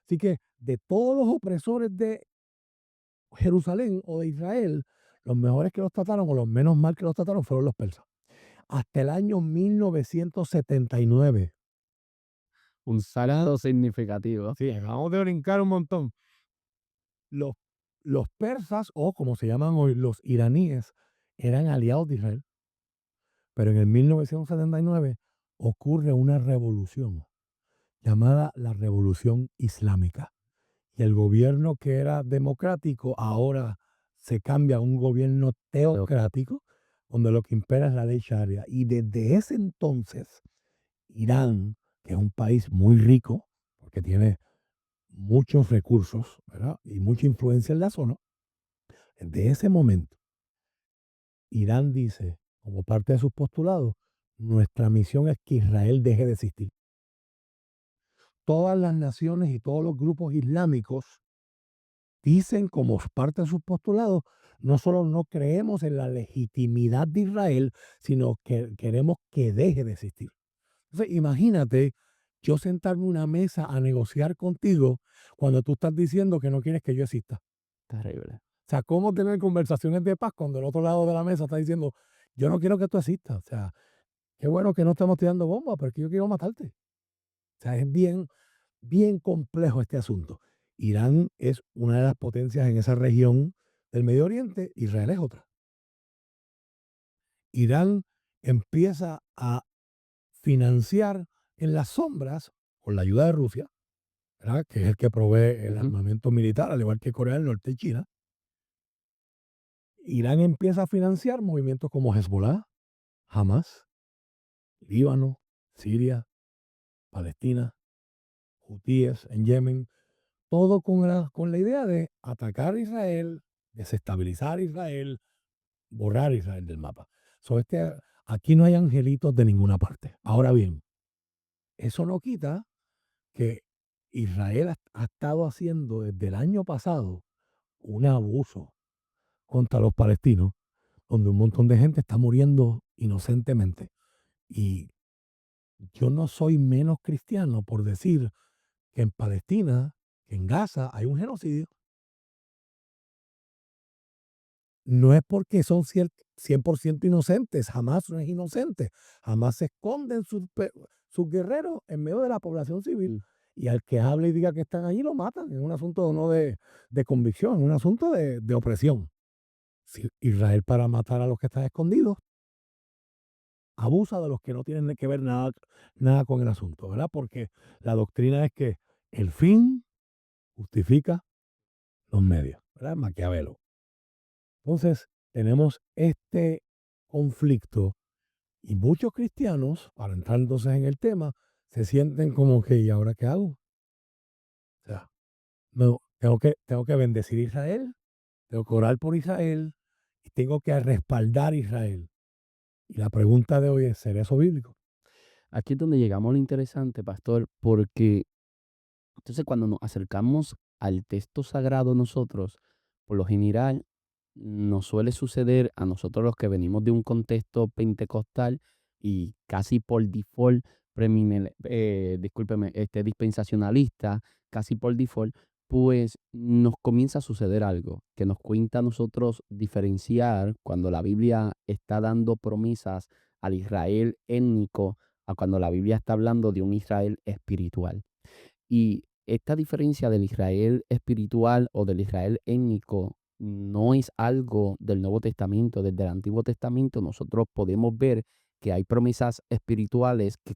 S2: Así que de todos los opresores de Jerusalén o de Israel, los mejores que los trataron o los menos mal que los trataron fueron los persas. Hasta el año 1979.
S1: Un salado significativo.
S2: Sí, acabamos de brincar un montón. Los, los persas, o como se llaman hoy, los iraníes, eran aliados de Israel. Pero en el 1979 ocurre una revolución llamada la Revolución Islámica. Y el gobierno que era democrático ahora se cambia a un gobierno teocrático, donde lo que impera es la ley sharia. Y desde ese entonces, Irán, que es un país muy rico, porque tiene muchos recursos, ¿verdad? Y mucha influencia en la zona, desde ese momento, Irán dice, como parte de sus postulados, nuestra misión es que Israel deje de existir. Todas las naciones y todos los grupos islámicos dicen como parte de sus postulados, no solo no creemos en la legitimidad de Israel, sino que queremos que deje de existir. Entonces, imagínate yo sentarme en una mesa a negociar contigo cuando tú estás diciendo que no quieres que yo exista.
S1: Terrible.
S2: O sea, ¿cómo tener conversaciones de paz cuando el otro lado de la mesa está diciendo, yo no quiero que tú existas? O sea, qué bueno que no estamos tirando bombas, pero es que yo quiero matarte. O sea, es bien, bien complejo este asunto. Irán es una de las potencias en esa región del Medio Oriente, Israel es otra. Irán empieza a financiar en las sombras, con la ayuda de Rusia, ¿verdad? Que es el que provee el armamento militar, al igual que Corea del Norte y China. Irán empieza a financiar movimientos como Hezbollah, Hamas, Líbano, Siria, Palestina, hutíes en Yemen, todo con la idea de atacar a Israel, desestabilizar a Israel, borrar a Israel del mapa. Aquí no hay angelitos de ninguna parte. Ahora bien, eso no quita que Israel ha estado haciendo desde el año pasado un abuso contra los palestinos, donde un montón de gente está muriendo inocentemente. Y yo no soy menos cristiano por decir que en Palestina, que en Gaza hay un genocidio. No es porque son 100% inocentes, jamás no es inocente, jamás se esconden sus guerreros en medio de la población civil. Y al que hable y diga que están allí lo matan, es un asunto no de convicción, es un asunto de opresión. Si Israel, para matar a los que están escondidos, abusa de los que no tienen que ver nada con el asunto, ¿verdad? Porque la doctrina es que el fin justifica los medios, ¿verdad? Maquiavelo. Entonces, tenemos este conflicto y muchos cristianos, para entrar entonces en el tema, se sienten como que, ¿y ahora qué hago? O sea, no, tengo que bendecir a Israel, tengo que orar por Israel y tengo que respaldar a Israel. Y la pregunta de hoy es, ¿será eso bíblico?
S1: Aquí es donde llegamos a lo interesante, pastor, porque entonces cuando nos acercamos al texto sagrado nosotros, por lo general, nos suele suceder a nosotros los que venimos de un contexto pentecostal y casi por default, discúlpeme, dispensacionalista, casi por default, pues nos comienza a suceder algo que nos cuenta a nosotros diferenciar cuando la Biblia está dando promesas al Israel étnico a cuando la Biblia está hablando de un Israel espiritual. Y esta diferencia del Israel espiritual o del Israel étnico no es algo del Nuevo Testamento. Desde el Antiguo Testamento nosotros podemos ver que hay promesas espirituales que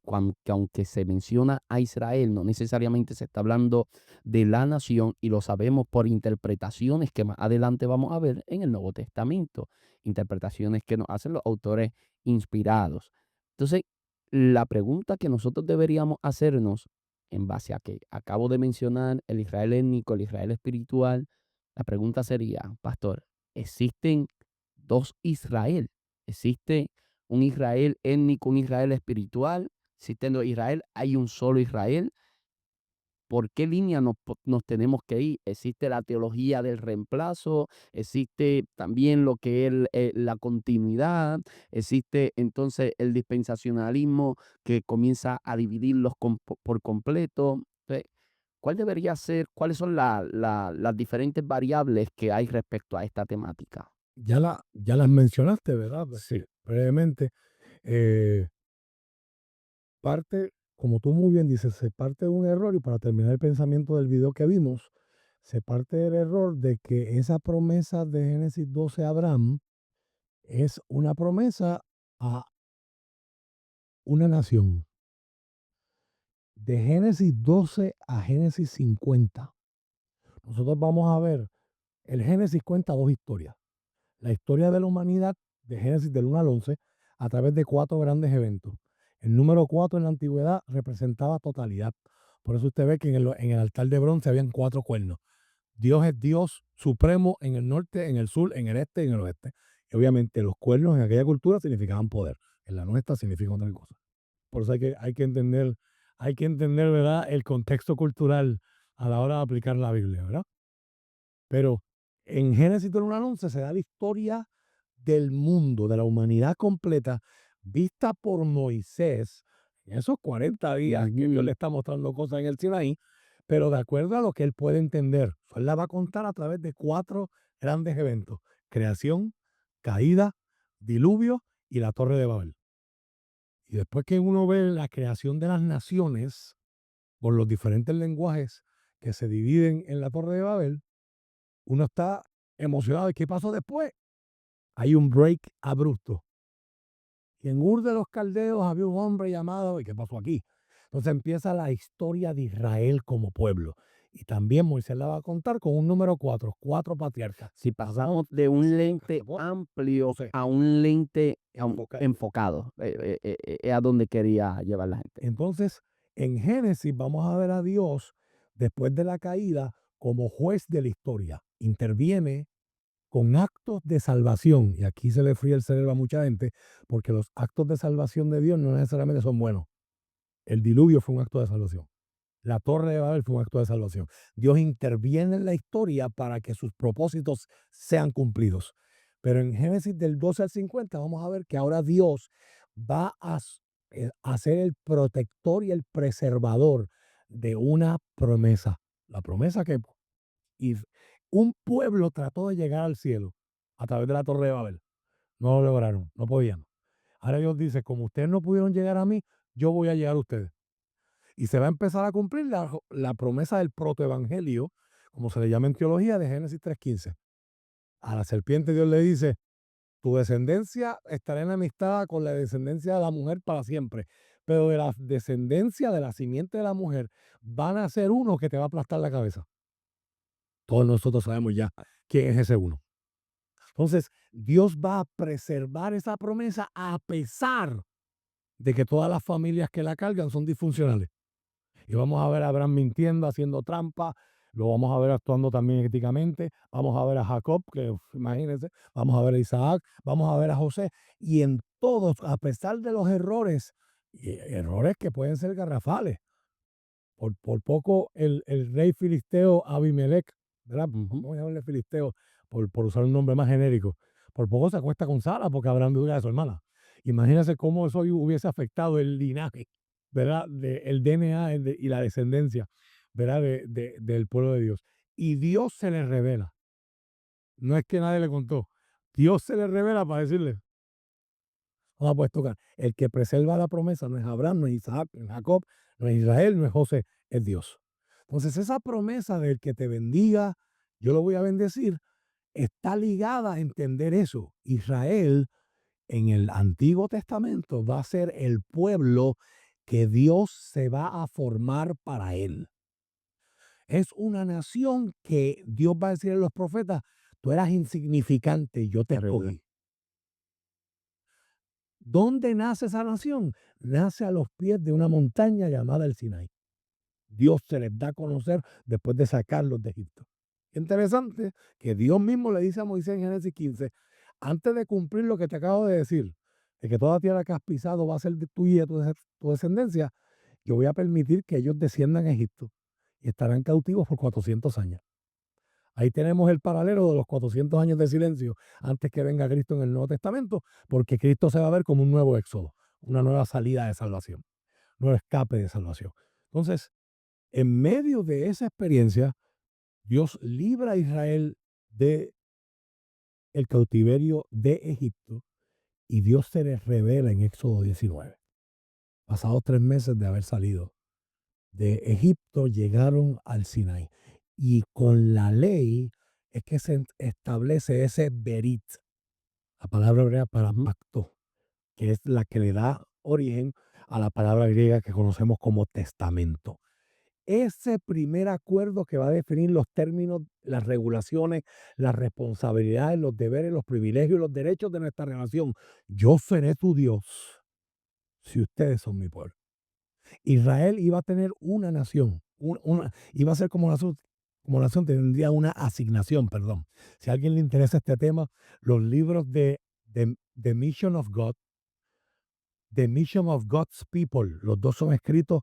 S1: aunque se menciona a Israel, no necesariamente se está hablando de la nación, y lo sabemos por interpretaciones que más adelante vamos a ver en el Nuevo Testamento, interpretaciones que nos hacen los autores inspirados. Entonces, la pregunta que nosotros deberíamos hacernos en base a que acabo de mencionar el Israel étnico, el Israel espiritual, la pregunta sería, pastor, ¿existen dos Israel? ¿Existe un Israel étnico, un Israel espiritual? ¿Existen dos Israel? ¿Hay un solo Israel? ¿Por qué línea nos tenemos que ir? ¿Existe la teología del reemplazo? ¿Existe también lo que es la continuidad? ¿Existe entonces el dispensacionalismo que comienza a dividirlos por completo? Entonces, ¿cuáles son las diferentes variables que hay respecto a esta temática?
S2: Ya las mencionaste, ¿verdad? Pues,
S1: Sí.
S2: brevemente. eh, Parte, como tú muy bien dices, se parte de un error, y para terminar el pensamiento del video que vimos, se parte del error de que esa promesa de Génesis 12 a Abraham es una promesa a una nación. De Génesis 12 a Génesis 50, nosotros vamos a ver, el Génesis cuenta dos historias. La historia de la humanidad, de Génesis del 1 al 11, a través de cuatro grandes eventos. El número 4 en la antigüedad representaba totalidad. Por eso usted ve que en el altar de bronce habían cuatro cuernos. Dios es Dios supremo en el norte, en el sur, en el este y en el oeste. Y obviamente los cuernos en aquella cultura significaban poder. En la nuestra significa otra cosa. Por eso hay que entender, ¿verdad?, el contexto cultural a la hora de aplicar la Biblia, ¿verdad? Pero en Génesis del 1 al 11 se da la historia del mundo, de la humanidad completa, vista por Moisés en esos 40 días que Dios le está mostrando cosas en el Sinaí, pero de acuerdo a lo que él puede entender. Él la va a contar a través de cuatro grandes eventos: creación, caída, diluvio y la Torre de Babel. Y después que uno ve la creación de las naciones por los diferentes lenguajes que se dividen en la Torre de Babel, uno está emocionado. ¿Y qué pasó después? Hay un break abrupto. Y en Ur de los Caldeos había un hombre llamado, ¿y qué pasó aquí? Entonces empieza la historia de Israel como pueblo. Y también Moisés la va a contar con un número 4, cuatro patriarcas.
S1: Si pasamos de un lente amplio
S2: Sí.
S1: a un lente
S2: Enfocado.
S1: enfocado, es a donde quería llevar la gente.
S2: Entonces, en Génesis vamos a ver a Dios, después de la caída, como juez de la historia. Interviene con actos de salvación. Y aquí se le fría el cerebro a mucha gente, porque los actos de salvación de Dios no necesariamente son buenos. El diluvio fue un acto de salvación. La Torre de Babel fue un acto de salvación. Dios interviene en la historia para que sus propósitos sean cumplidos. Pero en Génesis del 12 al 50 vamos a ver que ahora Dios va a ser el protector y el preservador de una promesa. La promesa que un pueblo trató de llegar al cielo a través de la Torre de Babel. No lo lograron, no podían. Ahora Dios dice: como ustedes no pudieron llegar a mí, yo voy a llegar a ustedes. Y se va a empezar a cumplir la promesa del protoevangelio, como se le llama en teología, de Génesis 3:15. A la serpiente Dios le dice: tu descendencia estará enemistada con la descendencia de la mujer para siempre, pero de la descendencia de la simiente de la mujer van a ser uno que te va a aplastar la cabeza. Todos nosotros sabemos ya quién es ese uno. Entonces, Dios va a preservar esa promesa a pesar de que todas las familias que la cargan son disfuncionales. Y vamos a ver a Abraham mintiendo, haciendo trampa, lo vamos a ver actuando también éticamente, vamos a ver a Jacob, que imagínense, vamos a ver a Isaac, vamos a ver a José, y en todos, a pesar de los errores, y errores que pueden ser garrafales, por poco el rey filisteo Abimelech, ¿verdad?
S1: Ujú.
S2: Vamos a llamarle filisteo por usar un nombre más genérico, por poco se acuesta con Sara porque Abraham duda de su hermana. Imagínense cómo eso hubiese afectado el linaje, ¿verdad? El DNA y la descendencia, ¿verdad? Del pueblo de Dios. Y Dios se le revela. No es que nadie le contó. Dios se le revela para decirle: no la puedes tocar. El que preserva la promesa no es Abraham, no es Isaac, no es Jacob, no es Israel, no es José, es Dios. Entonces esa promesa del que te bendiga, yo lo voy a bendecir, está ligada a entender eso. Israel en el Antiguo Testamento va a ser el pueblo que Dios se va a formar para él. Es una nación que Dios va a decir a los profetas, tú eras insignificante, yo te
S1: Terrible.
S2: escogí. ¿Dónde nace esa nación? Nace a los pies de una montaña llamada el Sinaí. Dios se les da a conocer después de sacarlos de Egipto. Interesante que Dios mismo le dice a Moisés en Génesis 15, antes de cumplir lo que te acabo de decir, de que toda tierra que has pisado va a ser de tuya y de tu descendencia, yo voy a permitir que ellos desciendan a Egipto y estarán cautivos por 400 años. Ahí tenemos el paralelo de los 400 años de silencio antes que venga Cristo en el Nuevo Testamento, porque Cristo se va a ver como un nuevo éxodo, una nueva salida de salvación, un nuevo escape de salvación. Entonces, en medio de esa experiencia, Dios libra a Israel de el cautiverio de Egipto y Dios se les revela en Éxodo 19. Pasados 3 meses de haber salido de Egipto, llegaron al Sinaí. Y con la ley es que se establece ese berit, la palabra hebrea para pacto, que es la que le da origen a la palabra griega que conocemos como testamento. Ese primer acuerdo que va a definir los términos, las regulaciones, las responsabilidades, los deberes, los privilegios, los derechos de nuestra relación. Yo seré tu Dios si ustedes son mi pueblo. Israel iba a tener una nación, iba a ser como nación tendría una asignación, perdón. Si a alguien le interesa este tema, los libros de The Mission of God, The Mission of God's People, los dos son escritos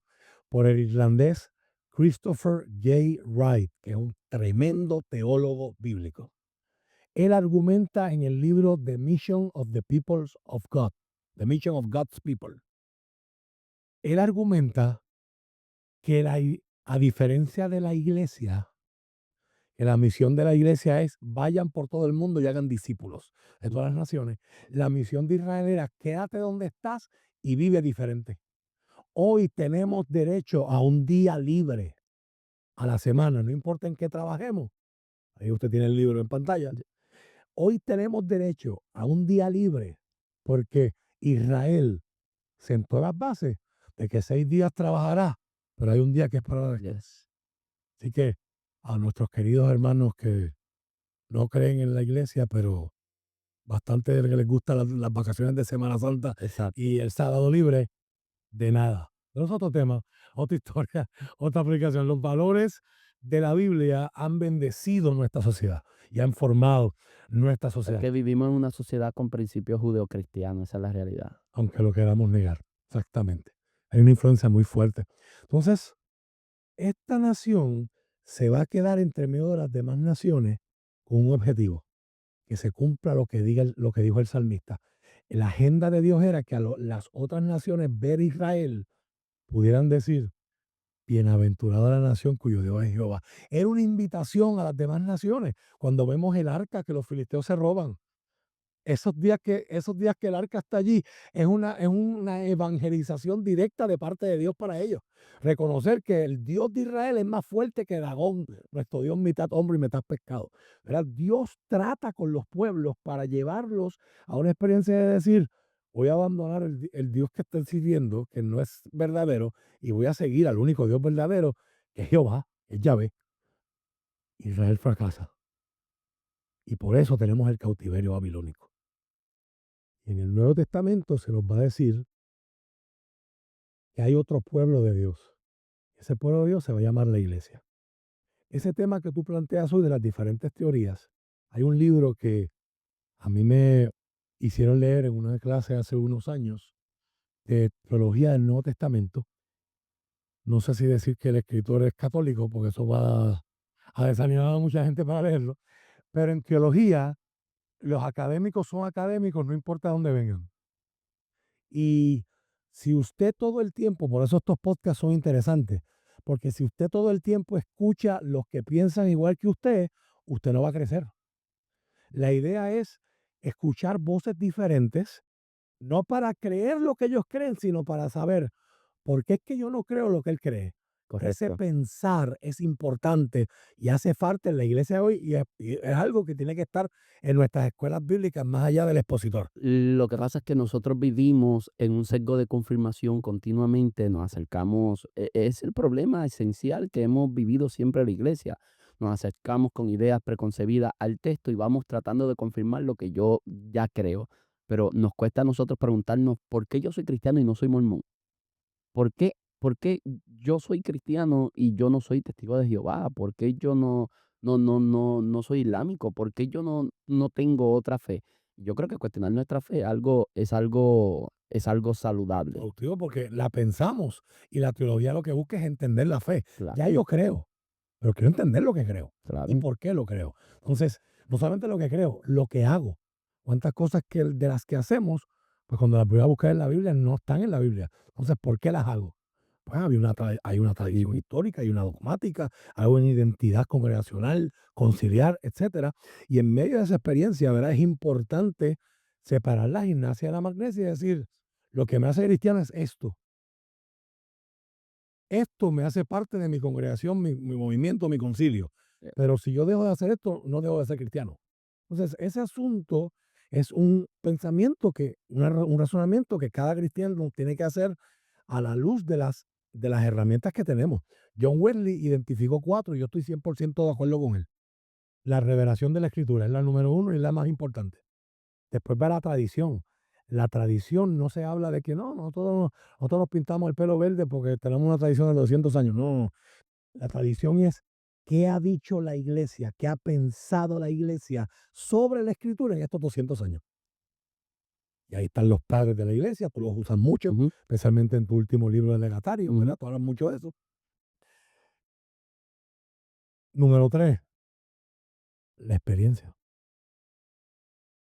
S2: por el irlandés Christopher J. Wright, que es un tremendo teólogo bíblico. Él argumenta en el libro The Mission of the Peoples of God, The Mission of God's People. Él argumenta que a diferencia de la iglesia, que la misión de la iglesia es vayan por todo el mundo y hagan discípulos de todas las naciones. La misión de Israel era quédate donde estás y vive diferente. Hoy tenemos derecho a un día libre a la semana, no importa en qué trabajemos. Ahí usted tiene el libro en pantalla. Hoy tenemos derecho a un día libre porque Israel sentó las bases de que 6 días trabajará, pero hay un día que es para descansar.
S1: Yes.
S2: Así que a nuestros queridos hermanos que no creen en la iglesia, pero bastante que les gustan las vacaciones de Semana Santa
S1: Exacto.
S2: y el sábado libre, de nada. Pero es otro tema, otra historia, otra aplicación. Los valores de la Biblia han bendecido nuestra sociedad y han formado nuestra
S1: Es
S2: sociedad,
S1: que vivimos en una sociedad con principios judeocristianos, esa es la realidad.
S2: aunque lo queramos negar. Exactamente. Hay una influencia muy fuerte. Entonces, esta nación se va a quedar entre medio de las demás naciones con un objetivo, que se cumpla lo que lo que dijo el salmista. La agenda de Dios era que las otras naciones ver Israel pudieran decir, bienaventurada la nación cuyo Dios es Jehová. Era una invitación a las demás naciones. Cuando vemos el arca que los filisteos se roban, esos días que el arca está allí, es una evangelización directa de parte de Dios para ellos. Reconocer que el Dios de Israel es más fuerte que Dagón, nuestro Dios mitad hombre y mitad pescado. ¿Verdad? Dios trata con los pueblos para llevarlos a una experiencia de decir, voy a abandonar el Dios que estoy sirviendo, que no es verdadero, y voy a seguir al único Dios verdadero, que es Jehová, es Yahvé. Israel fracasa. Y por eso tenemos el cautiverio babilónico. Y en el Nuevo Testamento se nos va a decir que hay otro pueblo de Dios. Ese pueblo de Dios se va a llamar la iglesia. Ese tema que tú planteas hoy de las diferentes teorías, hay un libro que a mí me hicieron leer en una clase hace unos años de teología del Nuevo Testamento. No sé si decir que el escritor es católico, porque eso va a desanimar a mucha gente para leerlo. Pero en teología, los académicos son académicos, no importa dónde vengan. Y si usted todo el tiempo, por eso estos podcasts son interesantes, porque si usted todo el tiempo escucha los que piensan igual que usted no va a crecer. La idea es escuchar voces diferentes, no para creer lo que ellos creen, sino para saber por qué es que yo no creo lo que él cree. Ese
S1: correcto.
S2: pensar es importante y hace falta en la iglesia hoy y es algo que tiene que estar en nuestras escuelas bíblicas más allá del expositor.
S1: Lo que pasa es que nosotros vivimos en un sesgo de confirmación continuamente, nos acercamos, es el problema esencial que hemos vivido siempre en la iglesia. Nos acercamos con ideas preconcebidas al texto y vamos tratando de confirmar lo que yo ya creo, pero nos cuesta a nosotros preguntarnos por qué yo soy cristiano y no soy mormón. ¿Por qué yo soy cristiano y yo no soy testigo de Jehová? ¿Por qué yo no soy islámico? ¿Por qué yo no tengo otra fe? Yo creo que cuestionar nuestra fe es algo saludable.
S2: Productivo porque la pensamos y la teología lo que busca es entender la fe. Ya
S1: Claro,
S2: yo creo, pero quiero entender lo que creo y
S1: claro.
S2: por qué lo creo. Entonces, no solamente lo que creo, lo que hago. Cuántas cosas de las que hacemos, pues cuando las voy a buscar en la Biblia, no están en la Biblia. Entonces, ¿por qué las hago? Pues hay una tradición histórica, hay una dogmática, hay una identidad congregacional, conciliar, etcétera. Y en medio de esa experiencia, ¿verdad? Es importante separar la gimnasia de la magnesia y decir, lo que me hace cristiano es esto. Esto me hace parte de mi congregación, mi movimiento, mi concilio.
S1: Eh,
S2: Pero si yo dejo de hacer esto, no dejo de ser cristiano. Entonces, ese asunto es un pensamiento un razonamiento que cada cristiano tiene que hacer a la luz de las herramientas que tenemos. John Wesley identificó 4 y yo estoy 100% de acuerdo con él. La revelación de la escritura es la número 1 y es la más importante. Después va la tradición. La tradición no se habla de que no, nosotros nos pintamos el pelo verde porque tenemos una tradición de 200 años. No, la tradición es qué ha dicho la iglesia, qué ha pensado la iglesia sobre la escritura en estos 200 años. Y ahí están los padres de la iglesia, tú los usas mucho,
S1: Ujú,
S2: especialmente en tu último libro de legatario,
S1: ujú.
S2: ¿verdad? Tú hablas mucho de eso. Número 3, la experiencia.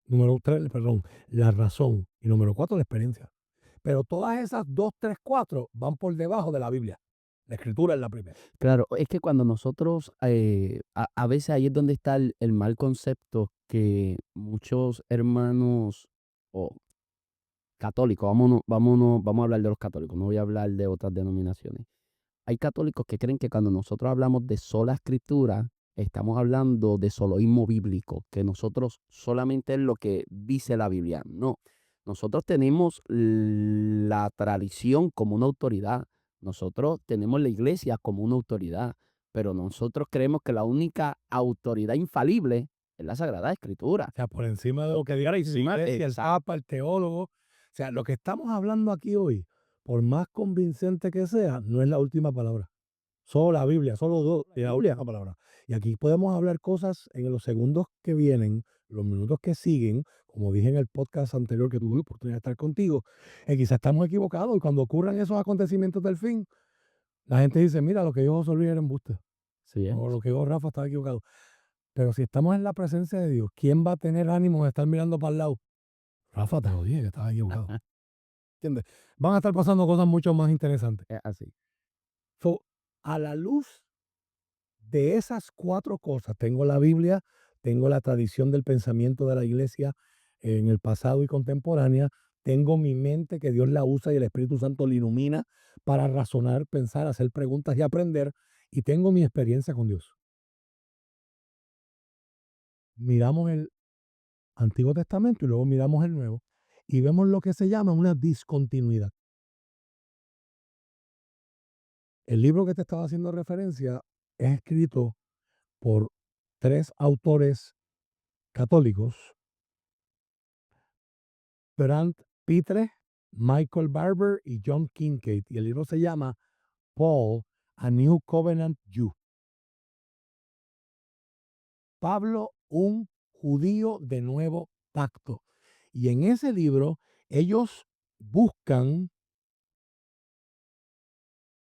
S2: Número 3, perdón, la razón. Y número 4, la experiencia. Pero todas esas 2, 3, 4 van por debajo de la Biblia. La escritura es la primera.
S1: Claro, es que cuando nosotros, a veces ahí es donde está el mal concepto que muchos hermanos o católicos, vamos a hablar de los católicos, no voy a hablar de otras denominaciones. Hay católicos que creen que cuando nosotros hablamos de sola escritura, estamos hablando de soloísmo bíblico, que nosotros solamente es lo que dice la Biblia. No, nosotros tenemos la tradición como una autoridad, nosotros tenemos la iglesia como una autoridad, pero nosotros creemos que la única autoridad infalible es la Sagrada Escritura.
S2: O sea, por encima de lo que diga la iglesia, el papa, el teólogo. O sea, lo que estamos hablando aquí hoy, por más convincente que sea, no es la última palabra. Solo la Biblia, solo la última palabra. Y aquí podemos hablar cosas en los segundos que vienen, los minutos que siguen, como dije en el podcast anterior que tuve oportunidad de estar contigo, quizás estamos equivocados y cuando ocurran esos acontecimientos del fin, la gente dice, mira, lo que dijo José Luis era embuste,
S1: Sí
S2: o
S1: es.
S2: lo que dijo Rafa estaba equivocado. Pero si estamos en la presencia de Dios, ¿quién va a tener ánimo de estar mirando para el lado? Rafa, te lo dije que estaba equivocado. ¿Entiendes? Van a estar pasando cosas mucho más interesantes.
S1: Es así.
S2: So, a la luz de esas 4 cosas, tengo la Biblia, tengo la tradición del pensamiento de la iglesia en el pasado y contemporánea, tengo mi mente que Dios la usa y el Espíritu Santo la ilumina para razonar, pensar, hacer preguntas y aprender, y tengo mi experiencia con Dios. Miramos el Antiguo Testamento y luego miramos el Nuevo y vemos lo que se llama una discontinuidad. El libro que te estaba haciendo referencia es escrito por 3 autores católicos: Brant Pitre, Michael Barber y John Kincaid. Y el libro se llama Paul, A New Covenant Jew. Pablo, un judío de nuevo pacto. Y en ese libro ellos buscan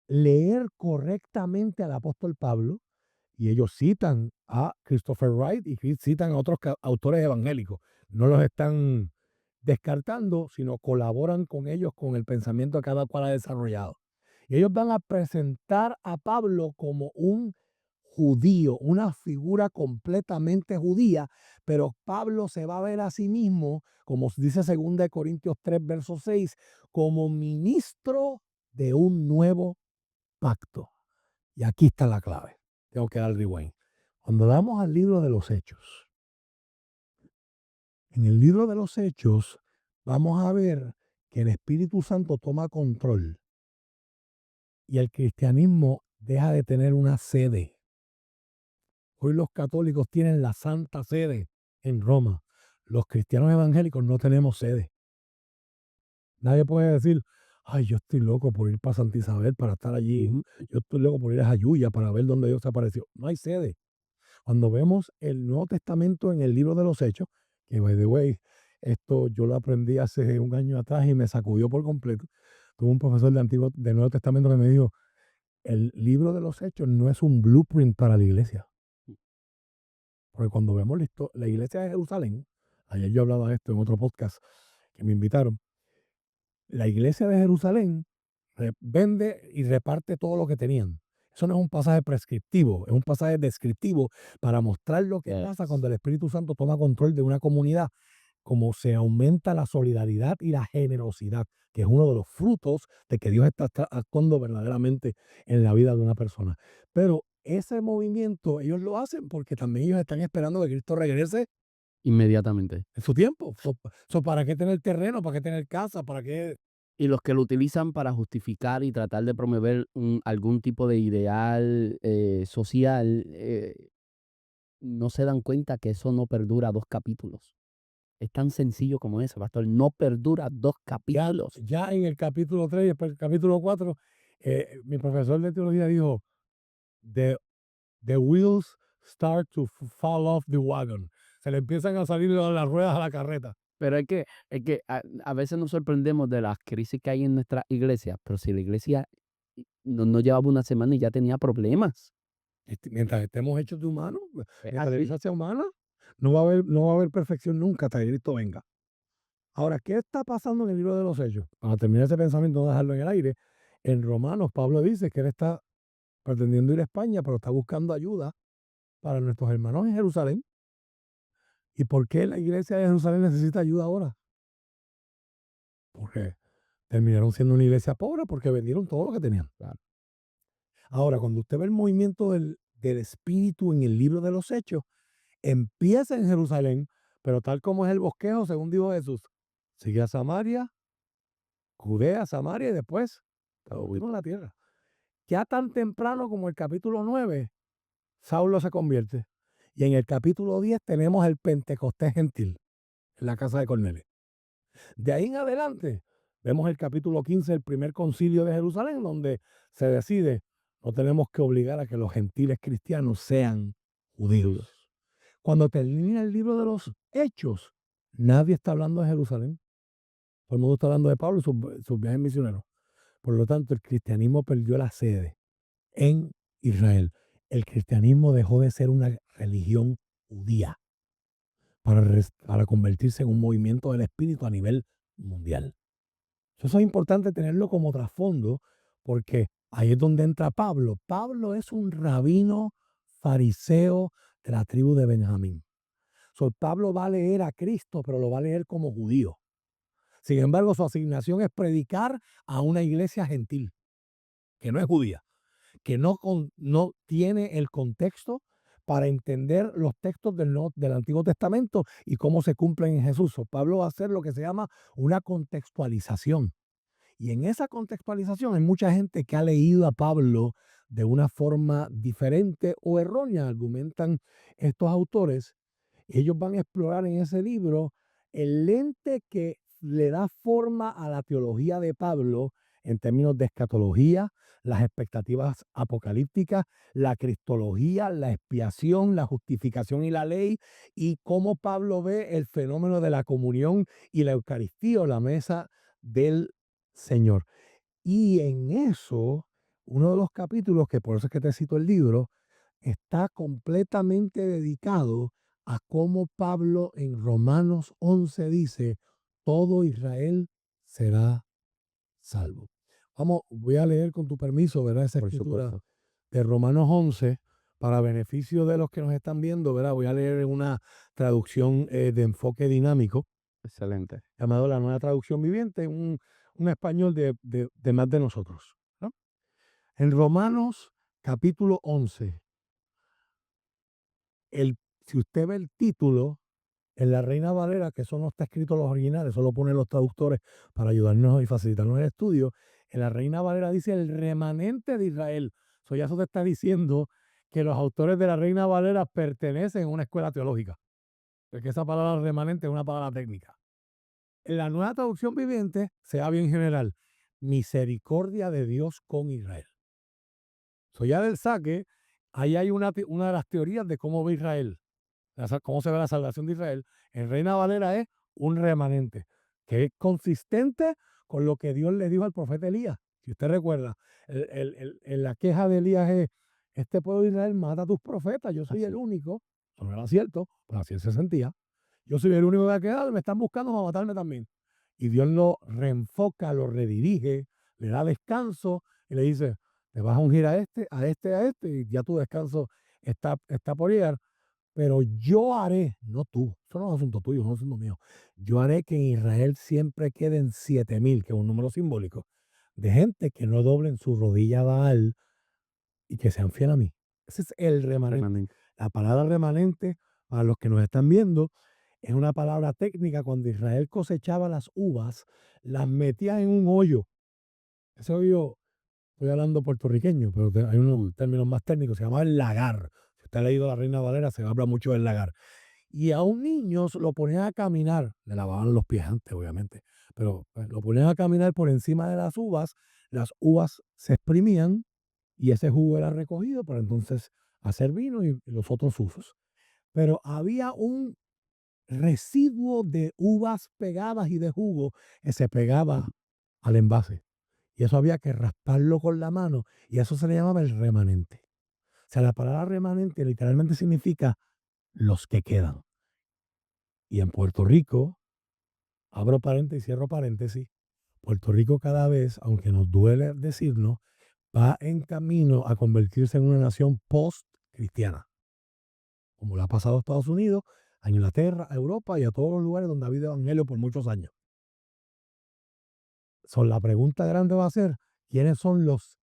S2: leer correctamente al apóstol Pablo y ellos citan a Christopher Wright y citan a otros autores evangélicos. No los están descartando, sino colaboran con ellos con el pensamiento que cada cual ha desarrollado. Y ellos van a presentar a Pablo como un judío, una figura completamente judía, pero Pablo se va a ver a sí mismo, como dice 2 Corintios 3, verso 6, como ministro de un nuevo pacto. Y aquí está la clave. Tengo que dar rewind. Cuando damos al libro de los Hechos, en el libro de los Hechos vamos a ver que el Espíritu Santo toma control y el cristianismo deja de tener una sede. Hoy los católicos tienen la Santa Sede en Roma. Los cristianos evangélicos no tenemos sede. Nadie puede decir, ay, yo estoy loco por ir para Santa Isabel para estar allí. Yo estoy loco por ir a Jayuya para ver dónde Dios se apareció. No hay sede. Cuando vemos el Nuevo Testamento en el libro de los Hechos, que by the way, esto yo lo aprendí hace un año atrás y me sacudió por completo. Tuve un profesor de Nuevo Testamento que me dijo, el libro de los Hechos no es un blueprint para la iglesia. Porque cuando vemos la iglesia de Jerusalén, ayer yo hablaba de esto en otro podcast que me invitaron, la iglesia de Jerusalén vende y reparte todo lo que tenían. Eso no es un pasaje prescriptivo, es un pasaje descriptivo para mostrar lo que pasa cuando el Espíritu Santo toma control de una comunidad, cómo se aumenta la solidaridad y la generosidad, que es uno de los frutos de que Dios está actuando verdaderamente en la vida de una persona. Pero ese movimiento ellos lo hacen porque también ellos están esperando que Cristo regrese
S1: Inmediatamente.
S2: en su tiempo. ¿Para qué tener terreno? ¿Para qué tener casa? ¿Para qué?
S1: Y los que lo utilizan para justificar y tratar de promover algún tipo de ideal social, no se dan cuenta que eso no perdura 2 capítulos. Es tan sencillo como eso, pastor. No perdura 2 capítulos.
S2: Ya en el capítulo 3 y después el capítulo 4, mi profesor de teología dijo, the wheels start to fall off the wagon. Se le empiezan a salir las ruedas a la carreta.
S1: Pero es que a veces nos sorprendemos de las crisis que hay en nuestra iglesia, pero si la iglesia no llevaba una semana y ya tenía problemas.
S2: Mientras estemos hechos de humanos, mientras la
S1: así.
S2: iglesia sea humana, no va a haber perfección nunca hasta que Cristo venga. Ahora, ¿qué está pasando en el libro de los Hechos? Para terminar ese pensamiento, no dejarlo en el aire, en Romanos Pablo dice que él está pretendiendo ir a España, pero está buscando ayuda para nuestros hermanos en Jerusalén. ¿Y por qué la iglesia de Jerusalén necesita ayuda ahora? Porque terminaron siendo una iglesia pobre porque vendieron todo lo que tenían.
S1: Claro.
S2: Ahora, cuando usted ve el movimiento del Espíritu en el libro de los Hechos, empieza en Jerusalén, pero tal como es el bosquejo, según dijo Jesús, sigue a Samaria, Judea, Samaria y después todo último en la tierra. Ya tan temprano como el capítulo 9, Saulo se convierte. Y en el capítulo 10 tenemos el Pentecostés gentil en la casa de Cornelio. De ahí en adelante, vemos el capítulo 15, el primer concilio de Jerusalén, donde se decide, no tenemos que obligar a que los gentiles cristianos sean judíos. Cuando termina el libro de los Hechos, nadie está hablando de Jerusalén. Todo el mundo está hablando de Pablo y sus viajes misioneros. Por lo tanto, el cristianismo perdió la sede en Israel. El cristianismo dejó de ser una religión judía para convertirse en un movimiento del espíritu a nivel mundial. Eso es importante tenerlo como trasfondo porque ahí es donde entra Pablo. Pablo es un rabino fariseo de la tribu de Benjamín. Pablo va a leer a Cristo, pero lo va a leer como judío. Sin embargo, su asignación es predicar a una iglesia gentil, que no es judía, que no tiene el contexto para entender los textos del Antiguo Testamento y cómo se cumplen en Jesús. Pablo va a hacer lo que se llama una contextualización. Y en esa contextualización hay mucha gente que ha leído a Pablo de una forma diferente o errónea, argumentan estos autores. Ellos van a explorar en ese libro el lente que le da forma a la teología de Pablo en términos de escatología, las expectativas apocalípticas, la cristología, la expiación, la justificación y la ley, y cómo Pablo ve el fenómeno de la comunión y la Eucaristía o la mesa del Señor. Y en eso, uno de los capítulos, que por eso es que te cito el libro, está completamente dedicado a cómo Pablo en Romanos 11 dice, todo Israel será salvo. Voy a leer con tu permiso, ¿verdad? Esa
S1: Por
S2: escritura
S1: supuesto.
S2: de Romanos 11, para beneficio de los que nos están viendo, ¿verdad? Voy a leer una traducción de enfoque dinámico,
S1: Excelente.
S2: llamado la Nueva Traducción Viviente, un español de más de nosotros, ¿no? En Romanos capítulo 11. Si usted ve el título en la Reina Valera, que eso no está escrito en los originales, solo ponen los traductores para ayudarnos y facilitarnos el estudio, en la Reina Valera dice el remanente de Israel. Ya eso te está diciendo que los autores de la Reina Valera pertenecen a una escuela teológica, porque esa palabra remanente es una palabra técnica. En la Nueva Traducción Viviente se habla en general, misericordia de Dios con Israel. Ya del saque, ahí hay una de las teorías de cómo ve Israel, cómo se ve la salvación de Israel. En Reina Valera es un remanente, que es consistente con lo que Dios le dijo al profeta Elías. Si usted recuerda, la queja de Elías es, este pueblo de Israel mata a tus profetas, yo soy el único. Eso no era cierto, pero así él se sentía. Yo soy el único que ha quedado y me están buscando para matarme también. Y Dios lo reenfoca, lo redirige, le da descanso y le dice, te vas a ungir a este, a este, a este, y ya tu descanso está por llegar. Pero yo haré, no tú, eso no es asunto tuyo, no es asunto mío. Yo haré que en Israel siempre queden 7,000, que es un número simbólico, de gente que no doblen su rodilla a Baal y que sean fieles a mí. Ese es el remanente. La palabra remanente, para los que nos están viendo, es una palabra técnica. Cuando Israel cosechaba las uvas, las metía en un hoyo. Ese hoyo, estoy hablando puertorriqueño, pero hay unos términos más técnicos, se llama el lagar. Si usted ha leído la Reina Valera, se habla mucho del lagar. Y a un niño lo ponían a caminar, le lavaban los pies antes, obviamente, pero lo ponían a caminar por encima de las uvas se exprimían y ese jugo era recogido para entonces hacer vino y los otros usos. Pero había un residuo de uvas pegadas y de jugo que se pegaba al envase. Y eso había que rasparlo con la mano y eso se le llamaba el remanente. O sea, la palabra remanente literalmente significa los que quedan. Y en Puerto Rico, abro paréntesis, cierro paréntesis, Puerto Rico cada vez, aunque nos duele decirlo, va en camino a convertirse en una nación post-cristiana, como le ha pasado a Estados Unidos, a Inglaterra, a Europa y a todos los lugares donde ha habido evangelio por muchos años. La pregunta grande va a ser, ¿quiénes son los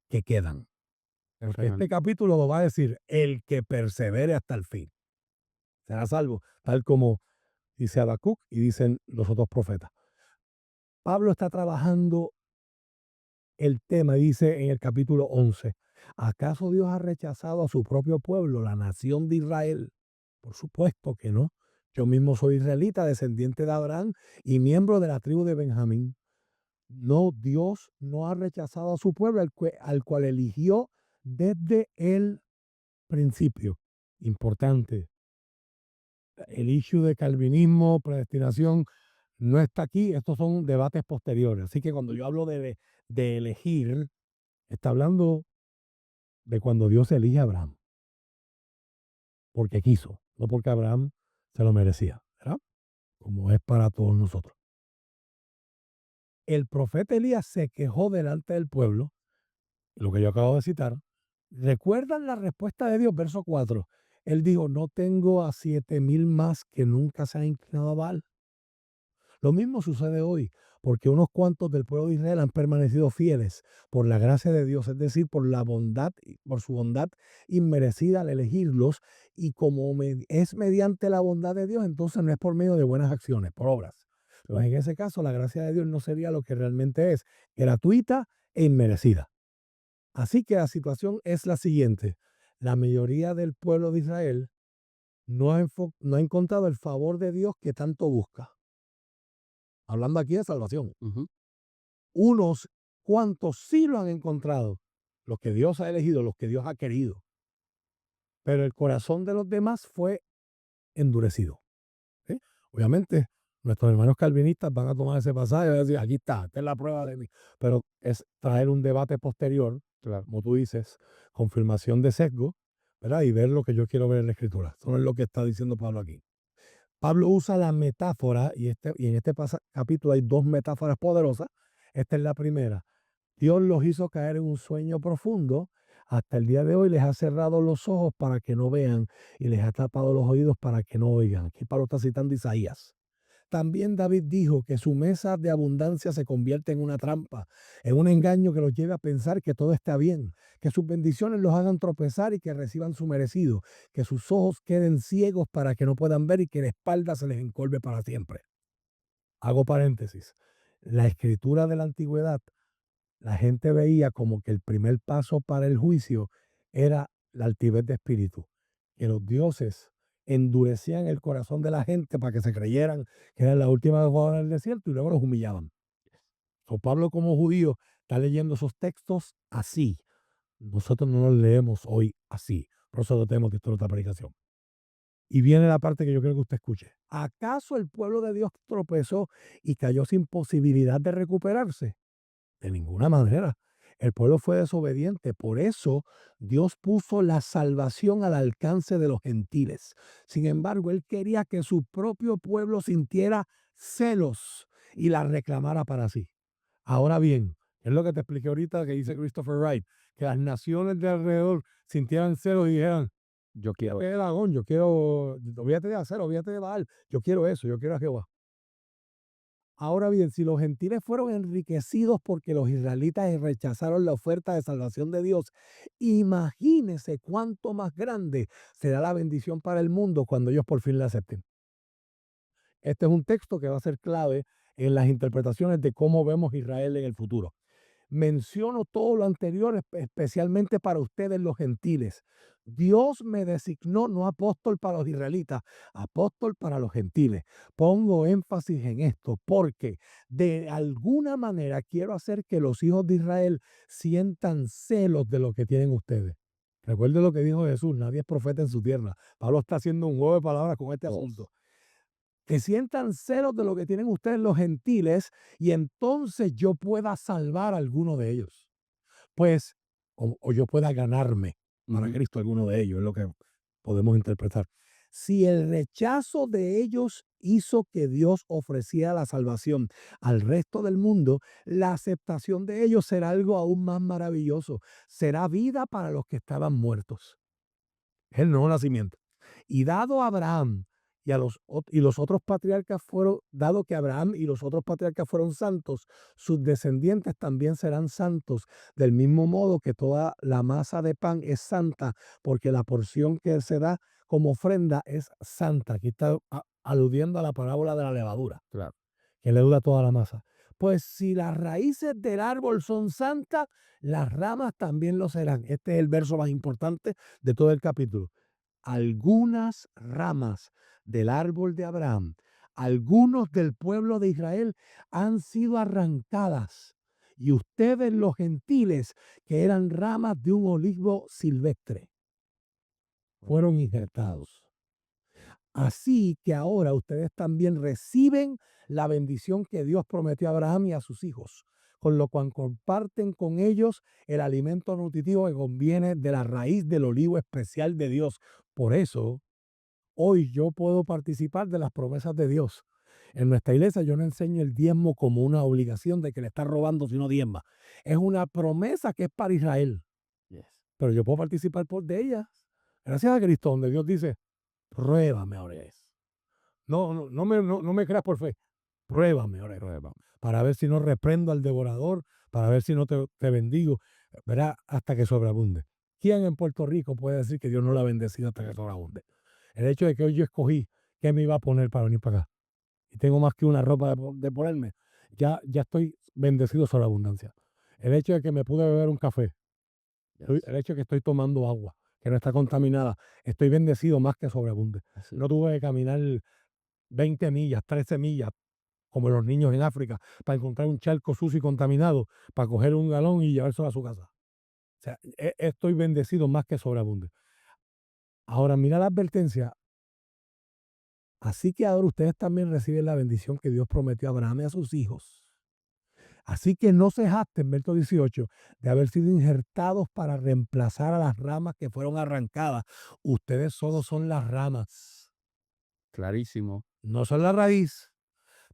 S2: que quedan? Porque este capítulo lo va a decir, el que persevere hasta el fin será salvo, tal como dice Habacuc y dicen los otros profetas. Pablo está trabajando el tema, dice en el capítulo 11, ¿acaso Dios ha rechazado a su propio pueblo, la nación de Israel? Por supuesto que no. Yo mismo soy israelita, descendiente de Abraham y miembro de la tribu de Benjamín. No, Dios no ha rechazado a su pueblo, al cual eligió desde el principio. Importante. El issue de calvinismo, predestinación, no está aquí. Estos son debates posteriores. Así que cuando yo hablo de elegir, está hablando de cuando Dios elige a Abraham. Porque quiso, no porque Abraham se lo merecía, ¿verdad? Como es para todos nosotros. El profeta Elías se quejó delante del pueblo, lo que yo acabo de citar. ¿Recuerdan la respuesta de Dios? Verso 4. Él dijo, no tengo a 7,000 más que nunca se han inclinado a Baal. Lo mismo sucede hoy, porque unos cuantos del pueblo de Israel han permanecido fieles por la gracia de Dios, es decir, por la bondad, por su bondad inmerecida al elegirlos, y como es mediante la bondad de Dios, entonces no es por medio de buenas acciones, por obras. Pero en ese caso, la gracia de Dios no sería lo que realmente es, gratuita e inmerecida. Así que la situación es la siguiente. La mayoría del pueblo de Israel no ha encontrado el favor de Dios que tanto busca. Hablando aquí de salvación. Unos cuantos sí lo han encontrado, los que Dios ha elegido, los que Dios ha querido. Pero el corazón de los demás fue endurecido. ¿Sí? Obviamente, nuestros hermanos calvinistas van a tomar ese pasaje y van a decir, aquí está, esta es la prueba de mí. Pero es traer un debate posterior, claro, como tú dices, confirmación de sesgo, ¿verdad? Y ver lo que yo quiero ver en la Escritura. Eso no es lo que está diciendo Pablo aquí. Pablo usa la metáfora, y en este capítulo hay dos metáforas poderosas. Esta es la primera. Dios los hizo caer en un sueño profundo. Hasta el día de hoy les ha cerrado los ojos para que no vean y les ha tapado los oídos para que no oigan. Aquí Pablo está citando Isaías. También David dijo que su mesa de abundancia se convierte en una trampa, en un engaño que los lleve a pensar que todo está bien, que sus bendiciones los hagan tropezar y que reciban su merecido, que sus ojos queden ciegos para que no puedan ver y que la espalda se les encolve para siempre. Hago paréntesis. La escritura de la antigüedad, la gente veía como que el primer paso para el juicio era la altivez de espíritu, que los dioses endurecían el corazón de la gente para que se creyeran que eran la última hora del desierto y luego los humillaban. So, Pablo como judío está leyendo esos textos así. Nosotros no los leemos hoy así. Por eso lo tenemos que esto es otra predicación. Y viene la parte que yo quiero que usted escuche. ¿Acaso el pueblo de Dios tropezó y cayó sin posibilidad de recuperarse? De ninguna manera. El pueblo fue desobediente. Por eso Dios puso la salvación al alcance de los gentiles. Sin embargo, Él quería que su propio pueblo sintiera celos y la reclamara para sí. Ahora bien, es lo que te expliqué ahorita que dice Christopher Wright, que las naciones de alrededor sintieran celos y dijeran,
S1: Yo quiero.
S2: "Ve, Dagón, yo quiero, olvídate de hacer, olvídate de Baal, yo quiero eso, yo quiero a Jehová". Ahora bien, si los gentiles fueron enriquecidos porque los israelitas rechazaron la oferta de salvación de Dios, imagínese cuánto más grande será la bendición para el mundo cuando ellos por fin la acepten. Este es un texto que va a ser clave en las interpretaciones de cómo vemos Israel en el futuro. Menciono todo lo anterior especialmente para ustedes los gentiles. Dios me designó no apóstol para los israelitas, apóstol para los gentiles. Pongo énfasis en esto porque de alguna manera quiero hacer que los hijos de Israel sientan celos de lo que tienen ustedes. Recuerde lo que dijo Jesús, nadie es profeta en su tierra. Pablo está haciendo un juego de palabras con este asunto. Que sientan celos de lo que tienen ustedes los gentiles y entonces yo pueda salvar a alguno de ellos. Pues, o yo pueda ganarme para Cristo alguno de ellos, es lo que podemos interpretar. Si el rechazo de ellos hizo que Dios ofreciera la salvación al resto del mundo, la aceptación de ellos será algo aún más maravilloso. Será vida para los que estaban muertos. Es el nuevo nacimiento. Y dado a Abraham y los otros patriarcas fueron, dado que Abraham y los otros patriarcas fueron santos, sus descendientes también serán santos, del mismo modo que toda la masa de pan es santa, porque la porción que se da como ofrenda es santa. Aquí está aludiendo a la parábola de la levadura,
S1: Claro.
S2: que leuda toda la masa. Pues si las raíces del árbol son santas, las ramas también lo serán. Este es el verso más importante de todo el capítulo. Algunas ramas del árbol de Abraham, algunos del pueblo de Israel han sido arrancadas y ustedes los gentiles, que eran ramas de un olivo silvestre, fueron injertados. Así que ahora ustedes también reciben la bendición que Dios prometió a Abraham y a sus hijos, con lo cual comparten con ellos el alimento nutritivo que conviene de la raíz del olivo especial de Dios. Por eso, hoy yo puedo participar de las promesas de Dios. En nuestra iglesia yo no enseño el diezmo como una obligación de que le está robando si no diezma. Es una promesa que es para Israel,
S1: Yes.
S2: pero yo puedo participar de ella. Gracias a Cristo, donde Dios dice, pruébame ahora eso. No me creas por fe. Pruébame ahora eso,
S1: Prueba.
S2: para ver si no reprendo al devorador, para ver si no te bendigo, verá, hasta que sobreabunde. ¿Quién en Puerto Rico puede decir que Dios no la ha bendecido hasta que sobreabunde? El hecho de que hoy yo escogí qué me iba a poner para venir para acá y tengo más que una ropa de ponerme, ya estoy bendecido sobre abundancia. El hecho de que me pude beber un café,
S1: Yes.
S2: el hecho de que estoy tomando agua, que no está contaminada, estoy bendecido más que sobreabunde.
S1: Así.
S2: No tuve que caminar 20 millas, 13 millas, como los niños en África, para encontrar un charco sucio y contaminado, para coger un galón y llevárselo a su casa. O sea, estoy bendecido más que sobreabunde. Ahora, mira la advertencia. Así que ahora ustedes también reciben la bendición que Dios prometió a Abraham y a sus hijos. Así que no se jacten, verso 18, de haber sido injertados para reemplazar a las ramas que fueron arrancadas. Ustedes solo son las ramas,
S1: Clarísimo.
S2: no son la raíz.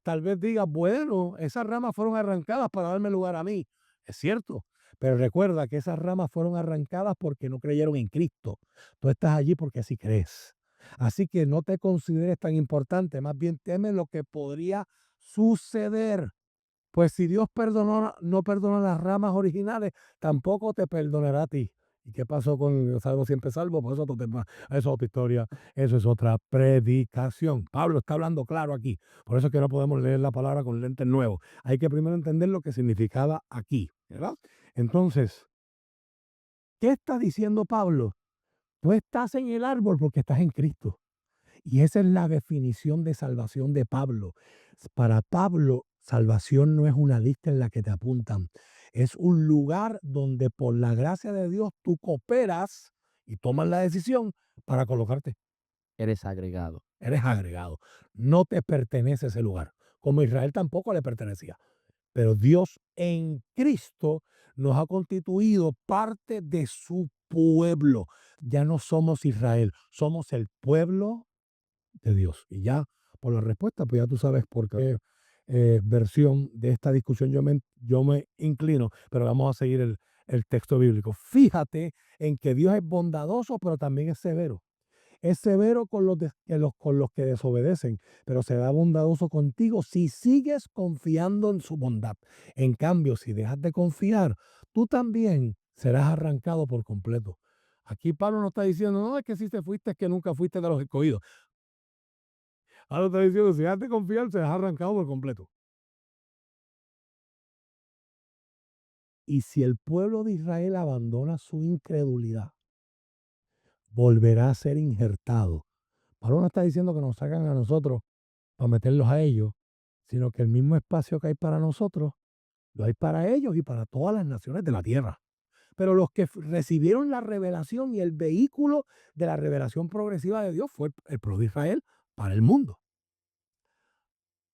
S2: Tal vez diga, bueno, esas ramas fueron arrancadas para darme lugar a mí. Es cierto, pero recuerda que esas ramas fueron arrancadas porque no creyeron en Cristo. Tú estás allí porque sí crees. Así que no te consideres tan importante, más bien teme lo que podría suceder. Pues si Dios no perdona las ramas originales, tampoco te perdonará a ti. ¿Y qué pasó con Salvo siempre salvo? Pues eso es otro tema, eso es otra historia, eso es otra predicación. Pablo está hablando claro aquí. Por eso es que no podemos leer la palabra con lentes nuevos. Hay que primero entender lo que significaba aquí, ¿verdad? Entonces, ¿qué está diciendo Pablo? Tú estás en el árbol porque estás en Cristo. Y esa es la definición de salvación de Pablo. Para Pablo, salvación no es una lista en la que te apuntan. Es un lugar donde por la gracia de Dios tú cooperas y tomas la decisión para colocarte.
S1: Eres agregado.
S2: Eres agregado. No te pertenece ese lugar. Como Israel tampoco le pertenecía. Pero Dios en Cristo nos ha constituido parte de su pueblo. Ya no somos Israel, somos el pueblo de Dios. Y ya por la respuesta, pues ya tú sabes por qué versión de esta discusión yo me inclino, pero vamos a seguir el texto bíblico. Fíjate en que Dios es bondadoso, pero también es severo. Es severo con los que desobedecen, pero será bondadoso contigo si sigues confiando en su bondad. En cambio, si dejas de confiar, tú también serás arrancado por completo. Aquí Pablo no está diciendo, no, es que si te fuiste, es que nunca fuiste de los escogidos. Ahora está diciendo, si dejas de confiar, serás arrancado por completo. Y si el pueblo de Israel abandona su incredulidad, volverá a ser injertado. Pablo no está diciendo que nos sacan a nosotros para meterlos a ellos, sino que el mismo espacio que hay para nosotros, lo hay para ellos y para todas las naciones de la tierra. Pero los que recibieron la revelación y el vehículo de la revelación progresiva de Dios fue el pueblo de Israel para el mundo.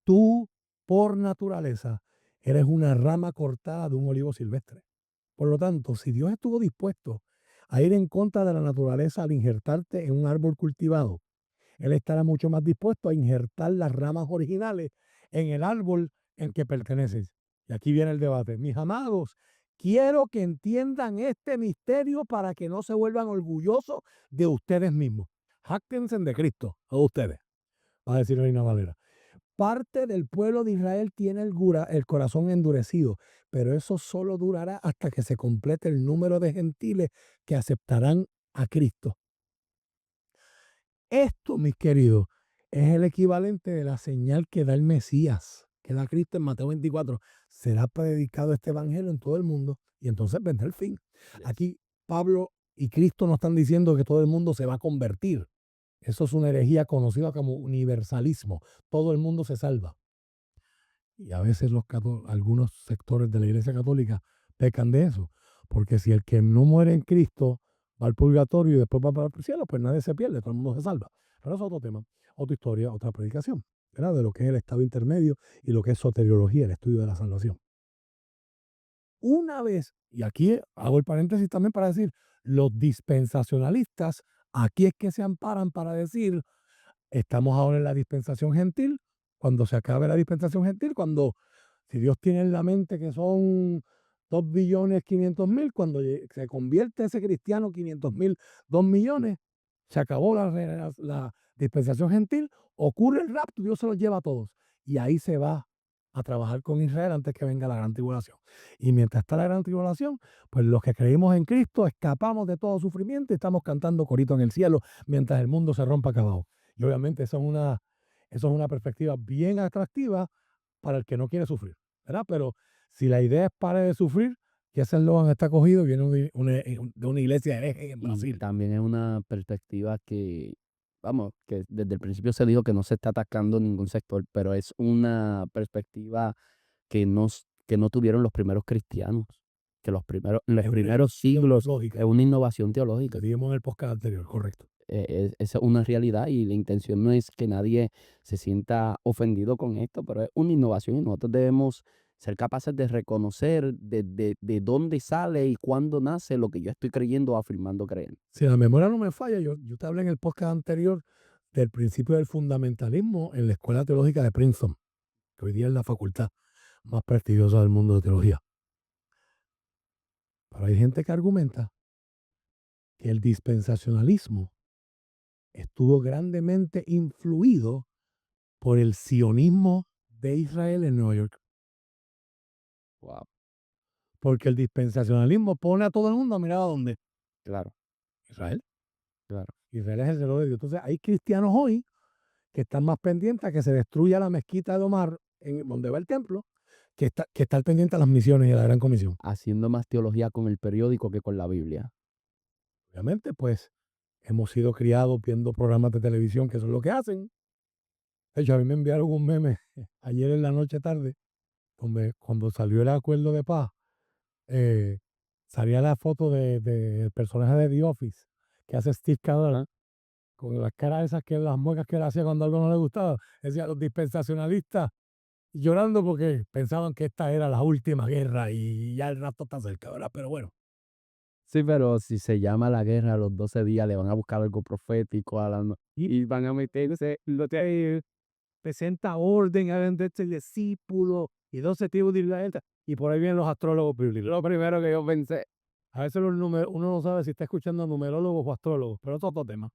S2: Tú, por naturaleza, eres una rama cortada de un olivo silvestre. Por lo tanto, si Dios estuvo dispuesto a ir en contra de la naturaleza al injertarte en un árbol cultivado, Él estará mucho más dispuesto a injertar las ramas originales en el árbol en que perteneces. Y aquí viene el debate. Mis amados, quiero que entiendan este misterio para que no se vuelvan orgullosos de ustedes mismos. Jáctense de Cristo, a ustedes, va a decir Reina Valera. Parte del pueblo de Israel tiene el corazón endurecido, pero eso solo durará hasta que se complete el número de gentiles que aceptarán a Cristo. Esto, mis queridos, es el equivalente de la señal que da el Mesías, que da Cristo en Mateo 24. Será predicado este evangelio en todo el mundo y entonces vendrá el fin. Aquí Pablo y Cristo no están diciendo que todo el mundo se va a convertir. Eso es una herejía conocida como universalismo. Todo el mundo se salva. Y a veces algunos sectores de la Iglesia Católica pecan de eso. Porque si el que no muere en Cristo va al purgatorio y después va para el cielo, pues nadie se pierde, todo el mundo se salva. Pero eso es otro tema, otra historia, otra predicación, ¿verdad? De lo que es el estado intermedio y lo que es soteriología, el estudio de la salvación. Una vez, y aquí hago el paréntesis también para decir, los dispensacionalistas, aquí es que se amparan para decir, estamos ahora en la dispensación gentil, cuando se acabe la dispensación gentil, si Dios tiene en la mente que son 2.500.000, cuando se convierte ese cristiano 500.000, 2 millones, se acabó la dispensación gentil, ocurre el rapto, Dios se los lleva a todos. Y ahí se va a trabajar con Israel antes que venga la gran tribulación. Y mientras está la gran tribulación, pues los que creímos en Cristo escapamos de todo sufrimiento y estamos cantando corito en el cielo mientras el mundo se rompa acabado. Y obviamente eso es una perspectiva bien atractiva para el que no quiere sufrir, ¿verdad? Pero si la idea es pare de sufrir, que ese eslogan está cogido, viene de una iglesia hereje en
S1: Y
S2: Brasil.
S1: también es una perspectiva que, vamos, que desde el principio se dijo que no se está atacando ningún sector, pero es una perspectiva que no tuvieron los primeros cristianos, que en los primeros siglos
S2: Lógica.
S1: es una innovación teológica.
S2: Dijimos en el podcast anterior, correcto.
S1: Esa es una realidad y la intención no es que nadie se sienta ofendido con esto, pero es una innovación y nosotros debemos ser capaces de reconocer de dónde sale y cuándo nace lo que yo estoy creyendo o afirmando creer.
S2: Si la memoria no me falla, yo te hablé en el podcast anterior del principio del fundamentalismo en la Escuela Teológica de Princeton, que hoy día es la facultad más prestigiosa del mundo de teología. Pero hay gente que argumenta que el dispensacionalismo estuvo grandemente influido por el sionismo de Israel en Nueva York.
S1: Wow,
S2: Porque el dispensacionalismo pone a todo el mundo a mirar a dónde.
S1: claro,
S2: Israel.
S1: claro.
S2: Israel es el reloj de Dios. Entonces hay cristianos hoy que están más pendientes a que se destruya la mezquita de Omar, en donde va el templo, que estar pendiente a las misiones y a la Gran Comisión.
S1: Haciendo más teología con el periódico que con la Biblia.
S2: Obviamente, pues, hemos sido criados viendo programas de televisión que eso es lo que hacen. De hecho, a mí me enviaron un meme ayer en la noche tarde, donde cuando salió el acuerdo de paz, eh, salía la foto del personaje de The Office, que hace Steve Carell, con las caras esas, las muecas que él hacía cuando algo no le gustaba. Decía, los dispensacionalistas llorando porque pensaban que esta era la última guerra y ya el rato está cerca, ¿verdad? Pero bueno.
S1: Sí, pero si se llama la guerra a los 12 días, le van a buscar algo profético y van a meterse, lo que presenta orden, hagan de este discípulo y 12 tribus de Israel. Y por ahí vienen los astrólogos bíblicos. Lo primero que yo pensé, a veces uno no sabe si está escuchando numerólogos o astrólogos, pero eso es otro tema.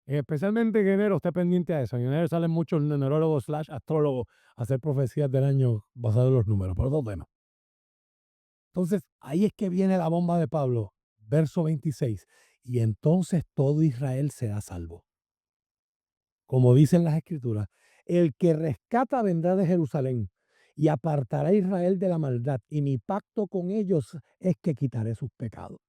S1: Especialmente en enero, esté pendiente a eso. En enero salen muchos numerólogos / astrólogos a hacer profecías del año basadas en los números, pero otro tema. Entonces, ahí es que viene la bomba de Pablo, verso 26. Y entonces todo Israel será salvo. Como dicen las Escrituras, el que rescata vendrá de Jerusalén y apartará a Israel de la maldad. Y mi pacto con ellos es que quitaré sus pecados.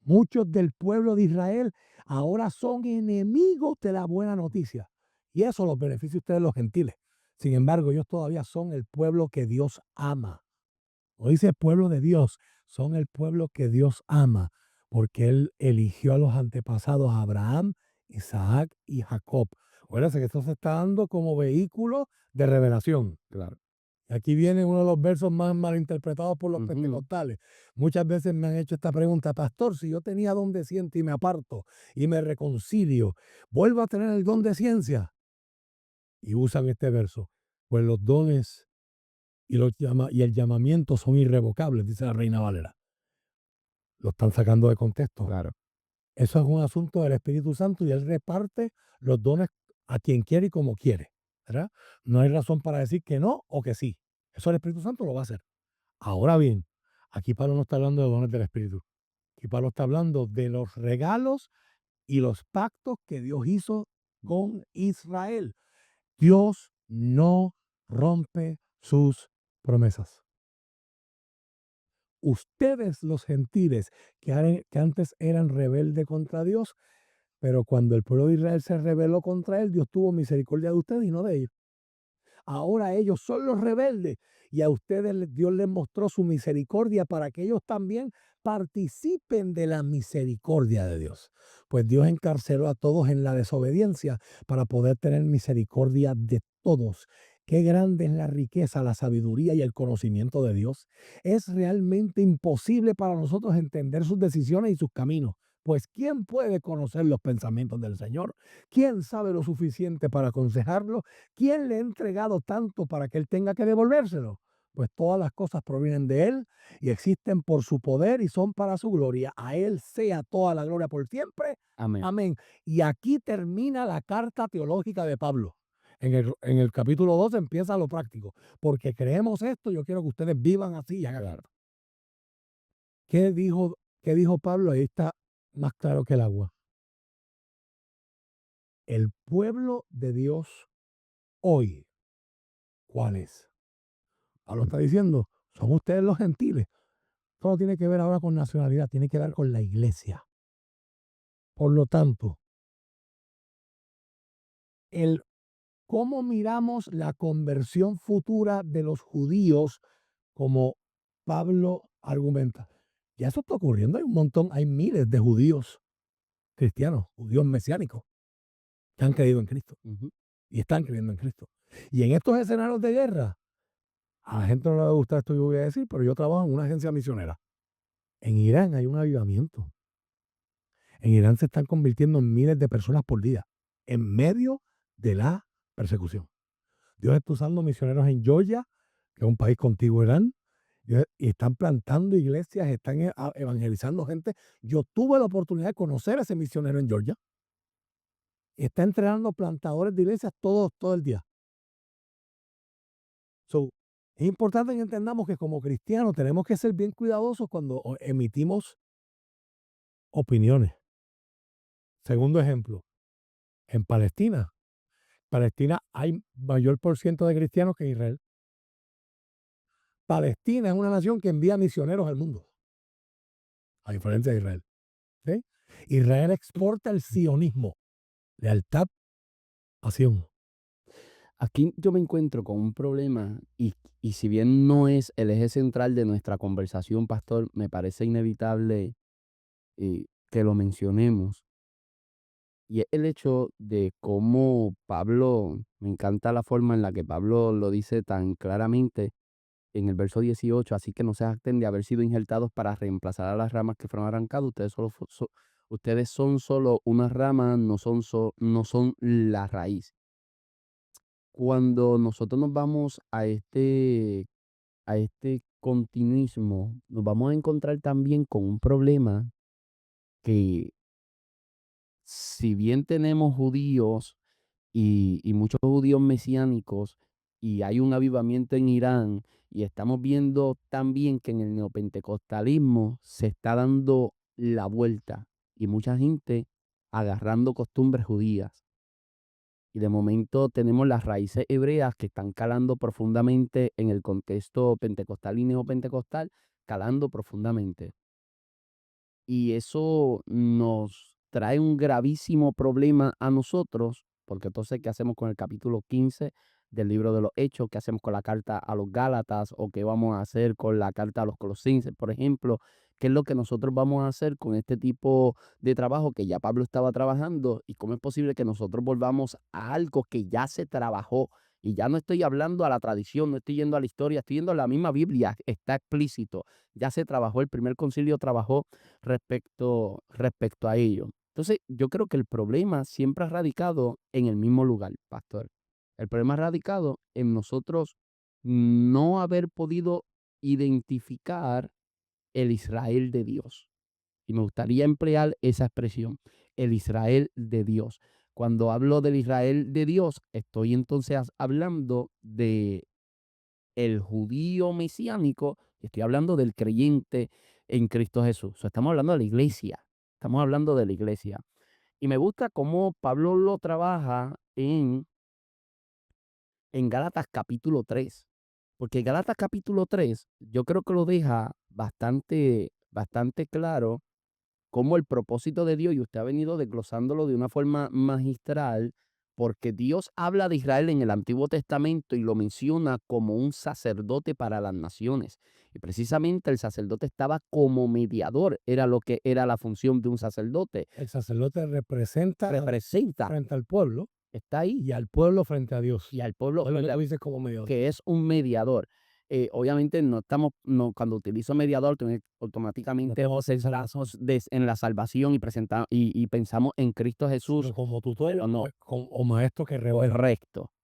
S1: Muchos del pueblo de Israel ahora son enemigos de la buena noticia. Y eso los beneficia a ustedes los gentiles. Sin embargo, ellos todavía son el pueblo que Dios ama. No dice pueblo de Dios, son el pueblo que Dios ama, porque Él eligió a los antepasados Abraham, Isaac y Jacob. Acuérdense que esto se está dando como vehículo de revelación. Claro.
S2: Y aquí viene uno de los versos más malinterpretados por los pentecostales. Muchas veces me han hecho esta pregunta, pastor, si yo tenía don de ciencia y me aparto y me reconcilio, ¿vuelvo a tener el don de ciencia? Y usan este verso, pues los dones y el llamamiento son irrevocables, dice la Reina Valera. Lo están sacando de contexto.
S1: Claro.
S2: Eso es un asunto del Espíritu Santo y Él reparte los dones a quien quiere y como quiere, ¿verdad? No hay razón para decir que no o que sí. Eso el Espíritu Santo lo va a hacer. Ahora bien, aquí Pablo no está hablando de dones del Espíritu. Aquí Pablo está hablando de los regalos y los pactos que Dios hizo con Israel. Dios no rompe sus promesas. Ustedes los gentiles que antes eran rebeldes contra Dios, pero cuando el pueblo de Israel se rebeló contra él, Dios tuvo misericordia de ustedes y no de ellos. Ahora ellos son los rebeldes y a ustedes Dios les mostró su misericordia para que ellos también participen de la misericordia de Dios. Pues Dios encarceló a todos en la desobediencia para poder tener misericordia de todos. Qué grande es la riqueza, la sabiduría y el conocimiento de Dios. Es realmente imposible para nosotros entender sus decisiones y sus caminos. Pues ¿quién puede conocer los pensamientos del Señor? ¿Quién sabe lo suficiente para aconsejarlo? ¿Quién le ha entregado tanto para que él tenga que devolvérselo? Pues todas las cosas provienen de él y existen por su poder y son para su gloria. A él sea toda la gloria por siempre.
S1: Amén.
S2: Amén. Y aquí termina la carta teológica de Pablo. En el capítulo 2 empieza lo práctico. Porque creemos esto, yo quiero que ustedes vivan así y hagan esto. ¿Qué dijo Pablo? Ahí está más claro que el agua. El pueblo de Dios hoy, ¿cuál es? Pablo está diciendo, son ustedes los gentiles. Esto no tiene que ver ahora con nacionalidad, tiene que ver con la iglesia. Por lo tanto, cómo miramos la conversión futura de los judíos, como Pablo argumenta. Ya eso está ocurriendo, hay un montón, hay miles de judíos cristianos, judíos mesiánicos, que han creído en Cristo y están creyendo en Cristo. Y en estos escenarios de guerra, a la gente no le va a gustar esto que voy a decir, pero yo trabajo en una agencia misionera. En Irán hay un avivamiento. En Irán se están convirtiendo en miles de personas por día, en medio de la persecución. Dios está usando misioneros en Georgia, que es un país contiguo a Irán, y están plantando iglesias, están evangelizando gente. Yo tuve la oportunidad de conocer a ese misionero en Georgia. está entrenando plantadores de iglesias todo el día. So, es importante que entendamos que como cristianos tenemos que ser bien cuidadosos cuando emitimos opiniones. Segundo ejemplo, en Palestina hay mayor por ciento de cristianos que en Israel. Palestina es una nación que envía misioneros al mundo, a diferencia de Israel. ¿Sí? Israel exporta el sionismo, lealtad a Sion.
S1: Aquí yo me encuentro con un problema y si bien no es el eje central de nuestra conversación, pastor, me parece inevitable que lo mencionemos. Y es el hecho de cómo Pablo, me encanta la forma en la que Pablo lo dice tan claramente en el verso 18, así que no se jacten de haber sido injertados para reemplazar a las ramas que fueron arrancadas. Ustedes son solo una rama, no son la raíz. Cuando nosotros nos vamos a este continuismo, nos vamos a encontrar también con un problema que si bien tenemos judíos y muchos judíos mesiánicos y hay un avivamiento en Irán y estamos viendo también que en el neopentecostalismo se está dando la vuelta y mucha gente agarrando costumbres judías. Y de momento tenemos las raíces hebreas que están calando profundamente en el contexto pentecostal y neopentecostal, calando profundamente. Y eso nos trae un gravísimo problema a nosotros, porque entonces, ¿qué hacemos con el capítulo 15 del libro de los Hechos? ¿Qué hacemos con la carta a los Gálatas? ¿O qué vamos a hacer con la carta a los Colosenses, por ejemplo? ¿Qué es lo que nosotros vamos a hacer con este tipo de trabajo que ya Pablo estaba trabajando? ¿Y cómo es posible que nosotros volvamos a algo que ya se trabajó? Y ya no estoy hablando a la tradición, no estoy yendo a la historia, estoy yendo a la misma Biblia, está explícito. Ya se trabajó, el primer concilio trabajó respecto a ello. Entonces, yo creo que el problema siempre ha radicado en el mismo lugar, pastor. El problema ha radicado en nosotros no haber podido identificar el Israel de Dios. Y me gustaría emplear esa expresión, el Israel de Dios. Cuando hablo del Israel de Dios, estoy entonces hablando de el judío mesiánico, y estoy hablando del creyente en Cristo Jesús. O sea, estamos hablando de la iglesia. Estamos hablando de la iglesia. Y me gusta cómo Pablo lo trabaja en Gálatas capítulo 3. Porque Gálatas capítulo 3, yo creo que lo deja bastante claro cómo el propósito de Dios, y usted ha venido desglosándolo de una forma magistral, porque Dios habla de Israel en el Antiguo Testamento y lo menciona como un sacerdote para las naciones. Y precisamente el sacerdote estaba como mediador, era lo que era la función de un sacerdote.
S2: El sacerdote representa
S1: Representa,
S2: frente al pueblo
S1: está ahí,
S2: y al pueblo frente a Dios.
S1: y al pueblo,
S2: Él lo dice como mediador.
S1: que es un mediador. Obviamente cuando utilizo mediador, automáticamente brazos en la salvación y pensamos en Cristo Jesús.
S2: Pero como tutor
S1: No.
S2: o maestro que revela.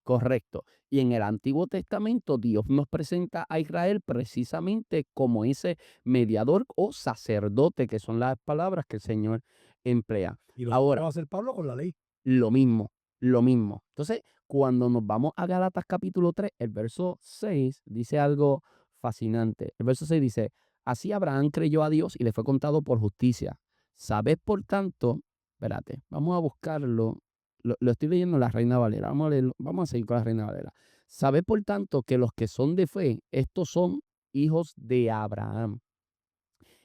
S1: Correcto. Y en el Antiguo Testamento Dios nos presenta a Israel precisamente como ese mediador o sacerdote, que son las palabras que el Señor emplea.
S2: Y lo
S1: Ahora,
S2: va a hacer Pablo con la ley.
S1: lo mismo, lo mismo. Entonces, cuando nos vamos a Gálatas capítulo 3, el verso 6 dice algo fascinante. El verso 6 dice, así Abraham creyó a Dios y le fue contado por justicia. Sabed, por tanto, espérate, vamos a buscarlo. Lo estoy leyendo en la Reina Valera. Vamos a seguir con la Reina Valera. Sabed, por tanto, que los que son de fe, estos son hijos de Abraham.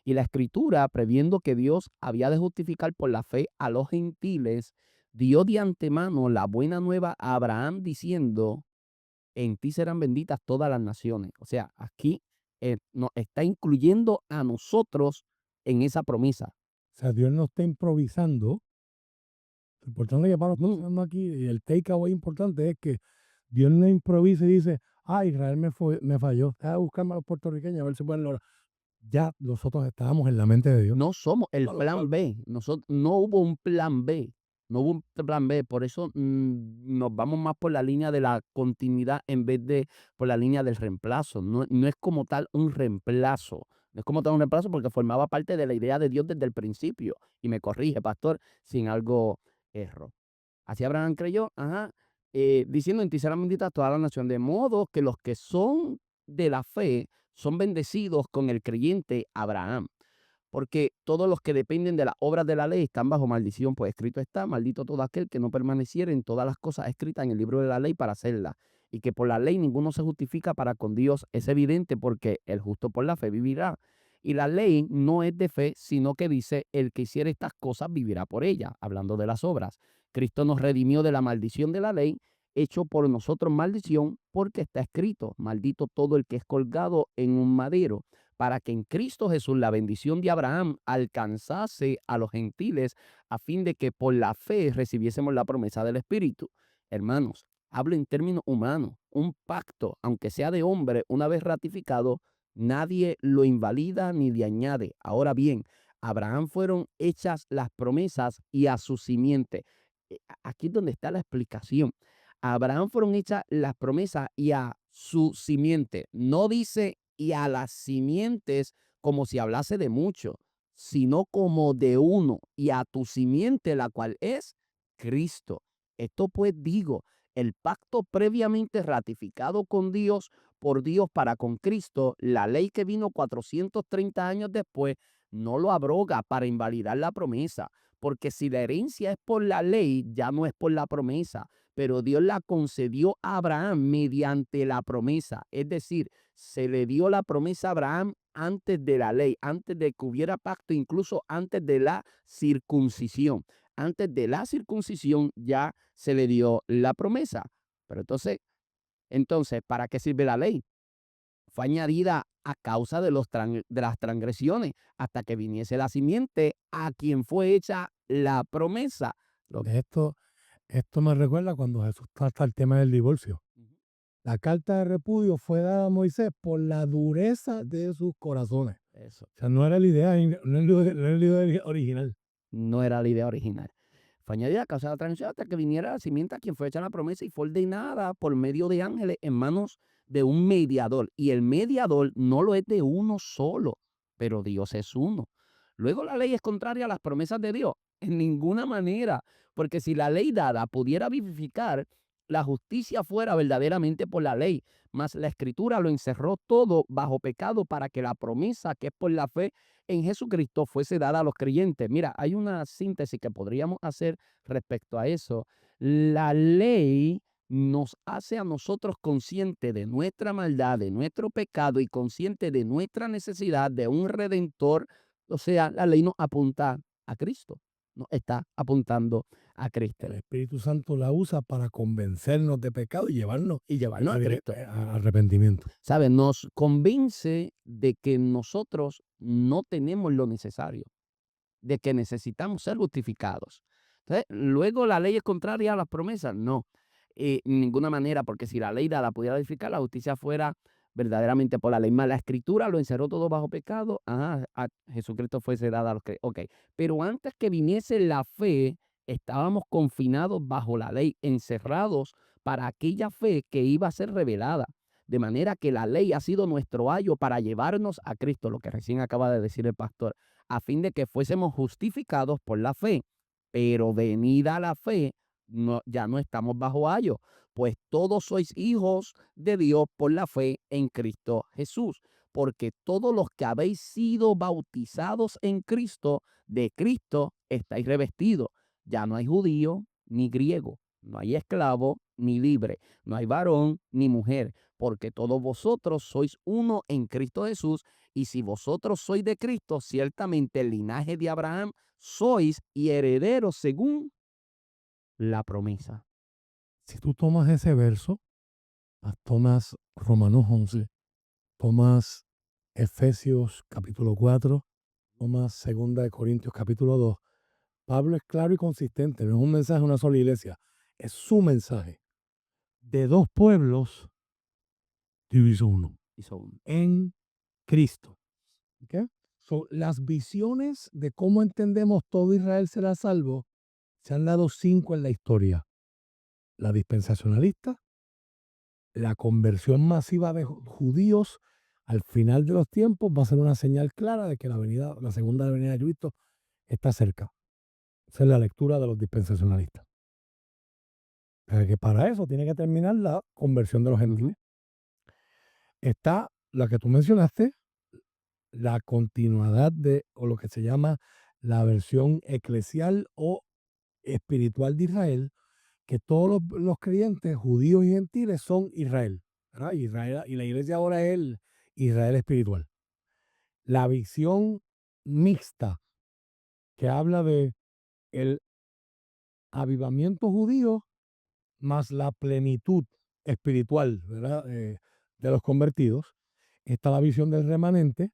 S1: Y la escritura, previendo que Dios había de justificar por la fe a los gentiles, dio de antemano la buena nueva a Abraham diciendo, en ti serán benditas todas las naciones. O sea, aquí nos está incluyendo a nosotros en esa promesa.
S2: O sea, Dios no está improvisando. Lo importante que Pablo está haciendo aquí, y el takeaway importante es que Dios no improvisa y dice, Israel me falló. Deja de buscarme a los puertorriqueños a ver si pueden lograr. Ya nosotros estábamos en la mente de Dios.
S1: No somos el plan B. No hubo un plan B. No hubo un plan B. Por eso nos vamos más por la línea de la continuidad en vez de por la línea del reemplazo. No es como tal un reemplazo. No es como tal un reemplazo porque formaba parte de la idea de Dios desde el principio. Y me corrige, pastor, sin algo erro. Así Abraham creyó, diciendo: en ti será bendita toda la nación. De modo que los que son de la fe son bendecidos con el creyente Abraham. Porque todos los que dependen de las obras de la ley están bajo maldición, pues escrito está: maldito todo aquel que no permaneciera en todas las cosas escritas en el libro de la ley para hacerlas. Y que por la ley ninguno se justifica para con Dios es evidente, porque el justo por la fe vivirá. Y la ley no es de fe, sino que dice: el que hiciere estas cosas vivirá por ellas, hablando de las obras. Cristo nos redimió de la maldición de la ley, hecho por nosotros maldición, porque está escrito: maldito todo el que es colgado en un madero, para que en Cristo Jesús la bendición de Abraham alcanzase a los gentiles, a fin de que por la fe recibiésemos la promesa del Espíritu. Hermanos, hablo en términos humanos. Un pacto, aunque sea de hombre, una vez ratificado, nadie lo invalida ni le añade. Ahora bien, a Abraham fueron hechas las promesas y a su simiente. Aquí es donde está la explicación. A Abraham fueron hechas las promesas y a su simiente. No dice y a las simientes como si hablase de mucho, sino como de uno, y a tu simiente, la cual es Cristo. Esto pues digo, el pacto previamente ratificado con Dios, por Dios para con Cristo, la ley que vino 430 años después, no lo abroga para invalidar la promesa, porque si la herencia es por la ley, ya no es por la promesa, pero Dios la concedió a Abraham mediante la promesa. Es decir, se le dio la promesa a Abraham antes de la ley, antes de que hubiera pacto, incluso antes de la circuncisión. Antes de la circuncisión ya se le dio la promesa. Pero entonces, ¿para qué sirve la ley? Fue añadida a causa de las transgresiones, hasta que viniese la simiente a quien fue hecha la promesa.
S2: Esto me recuerda cuando Jesús trata el tema del divorcio. La carta de repudio fue dada a Moisés por la dureza de sus corazones.
S1: Eso.
S2: O sea, no era la idea, no era la idea original.
S1: No era la idea original. Fue añadida a causa de la transgresión hasta que viniera la simiente a quien fue hecha la promesa, y fue ordenada por medio de ángeles en manos de un mediador. Y el mediador no lo es de uno solo, pero Dios es uno. Luego, la ley es contraria a las promesas de Dios. En ninguna manera, porque si la ley dada pudiera vivificar, la justicia fuera verdaderamente por la ley, mas la Escritura lo encerró todo bajo pecado, para que la promesa, que es por la fe en Jesucristo, fuese dada a los creyentes. Mira, hay una síntesis que podríamos hacer respecto a eso. La ley nos hace a nosotros conscientes de nuestra maldad, de nuestro pecado, y conscientes de nuestra necesidad de un redentor. O sea, la ley nos apunta a Cristo, nos está apuntando a Cristo.
S2: El Espíritu Santo la usa para convencernos de pecado y llevarnos
S1: a Cristo.
S2: a arrepentimiento.
S1: ¿Sabe? Nos convence de que nosotros no tenemos lo necesario, de que necesitamos ser justificados. Entonces, luego, ¿la ley es contraria a las promesas? No, en ninguna manera, porque si la ley dada pudiera edificar, la justicia fuera verdaderamente por la ley. Más la Escritura lo encerró todo bajo pecado. A Jesucristo fuese dada a los que... Ok, pero antes que viniese la fe, estábamos confinados bajo la ley, encerrados para aquella fe que iba a ser revelada. De manera que la ley ha sido nuestro ayo para llevarnos a Cristo, lo que recién acaba de decir el pastor, a fin de que fuésemos justificados por la fe. Pero venida la fe, ya no estamos bajo ayo, pues todos sois hijos de Dios por la fe en Cristo Jesús. Porque todos los que habéis sido bautizados en Cristo, de Cristo estáis revestidos. Ya no hay judío ni griego, no hay esclavo ni libre, no hay varón ni mujer, porque todos vosotros sois uno en Cristo Jesús. Y si vosotros sois de Cristo, ciertamente el linaje de Abraham sois, y herederos según la promesa.
S2: Si tú tomas ese verso, tomas Romanos 11, tomas Efesios capítulo 4, tomas 2 Corintios capítulo 2, Pablo es claro y consistente, no es un mensaje de una sola iglesia, es su mensaje. De dos pueblos, Dios hizo uno, en Cristo. ¿Okay? Las visiones de cómo entendemos todo Israel será salvo, se han dado 5 en la historia. La dispensacionalista, la conversión masiva de judíos al final de los tiempos va a ser una señal clara de que la segunda venida de Cristo está cerca. Esa es la lectura de los dispensacionalistas. Pero que para eso tiene que terminar la conversión de los gentiles. Está la que tú mencionaste, la continuidad de, o lo que se llama la versión eclesial o espiritual de Israel, que todos los creyentes, judíos y gentiles, son Israel, ¿verdad? Israel, y la iglesia ahora es el Israel espiritual. La visión mixta que habla de el avivamiento judío más la plenitud espiritual, ¿verdad? De los convertidos. Está la visión del remanente,